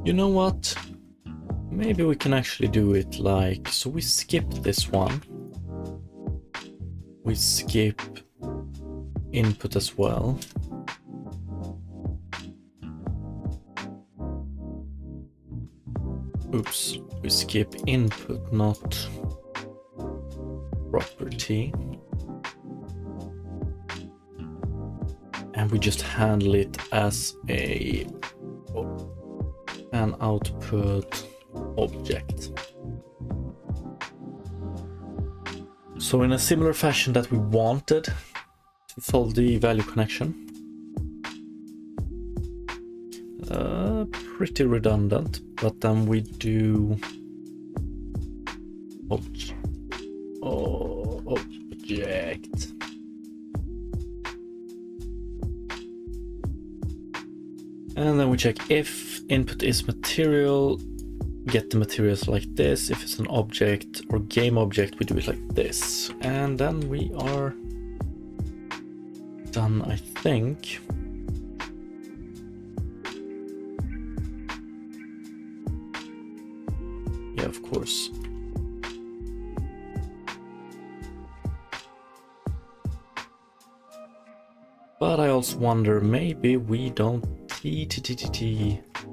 You know what? Maybe we can actually do it like, so we skip this one. We skip input as well. Oops, we skip input, not property. And we just handle it as an output object. So in a similar fashion that we wanted to solve the value connection, pretty redundant, but then we do object. And then we check if input is material, get the materials like this. If it's an object or game object, we do it like this. And then we are done, I think. Yeah, of course. But I also wonder, maybe we don't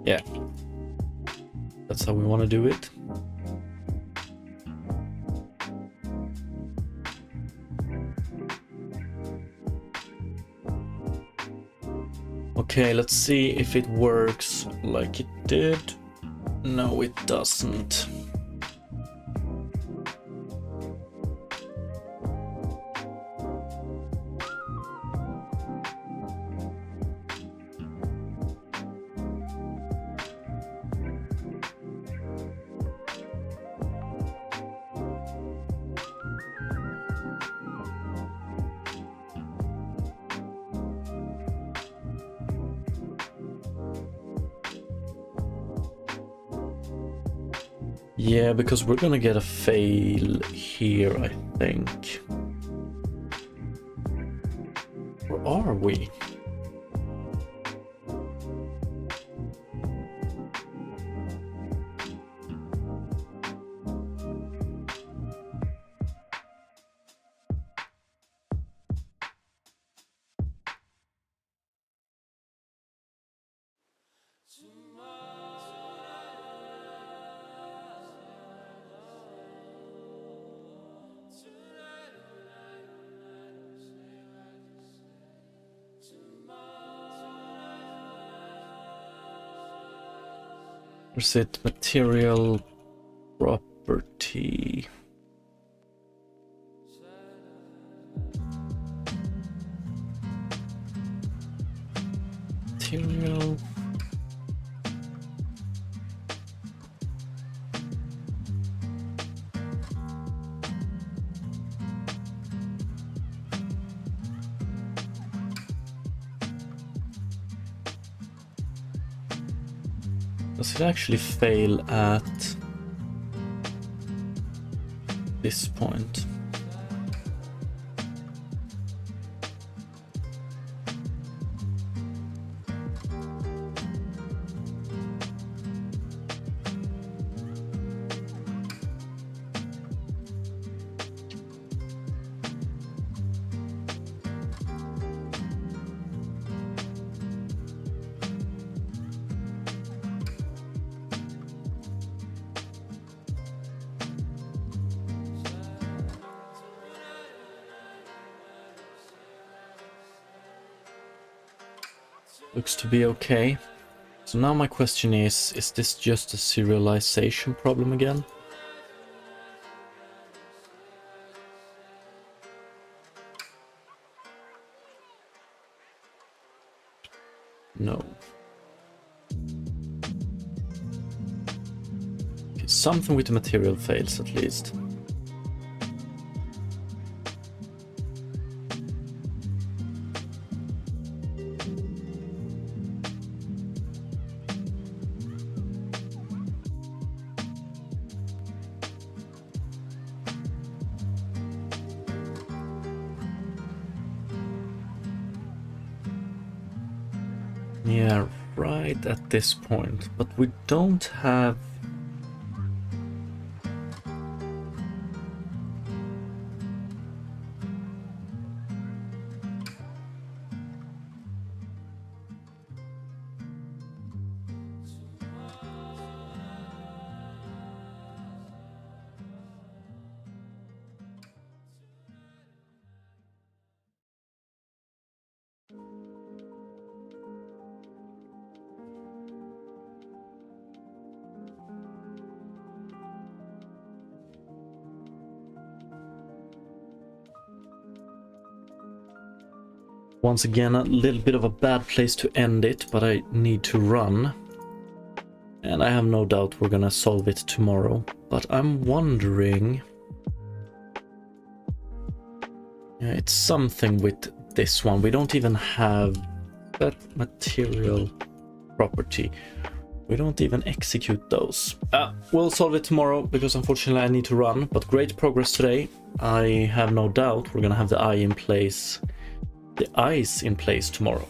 yeah. That's how we want to do it. Okay, let's see if it works like it did. No, it doesn't. Yeah, because we're gonna get a fail here, I think. Where are we? Is it material property? Material. Does it actually fail at this point? Looks to be okay. So now my question is this just a serialization problem again? No. Okay, something with the material fails at least. Yeah, right at this point, but we don't have... Once again, a little bit of a bad place to end it, but I need to run. And I have no doubt we're gonna solve it tomorrow. But I'm wondering... Yeah, it's something with this one. We don't even have that material property. We don't even execute those. We'll solve it tomorrow because unfortunately I need to run. But great progress today. I have no doubt we're gonna have the ice in place tomorrow.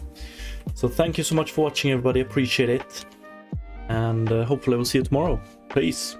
So thank you so much for watching, everybody. Appreciate it, and hopefully we'll see you tomorrow. Peace.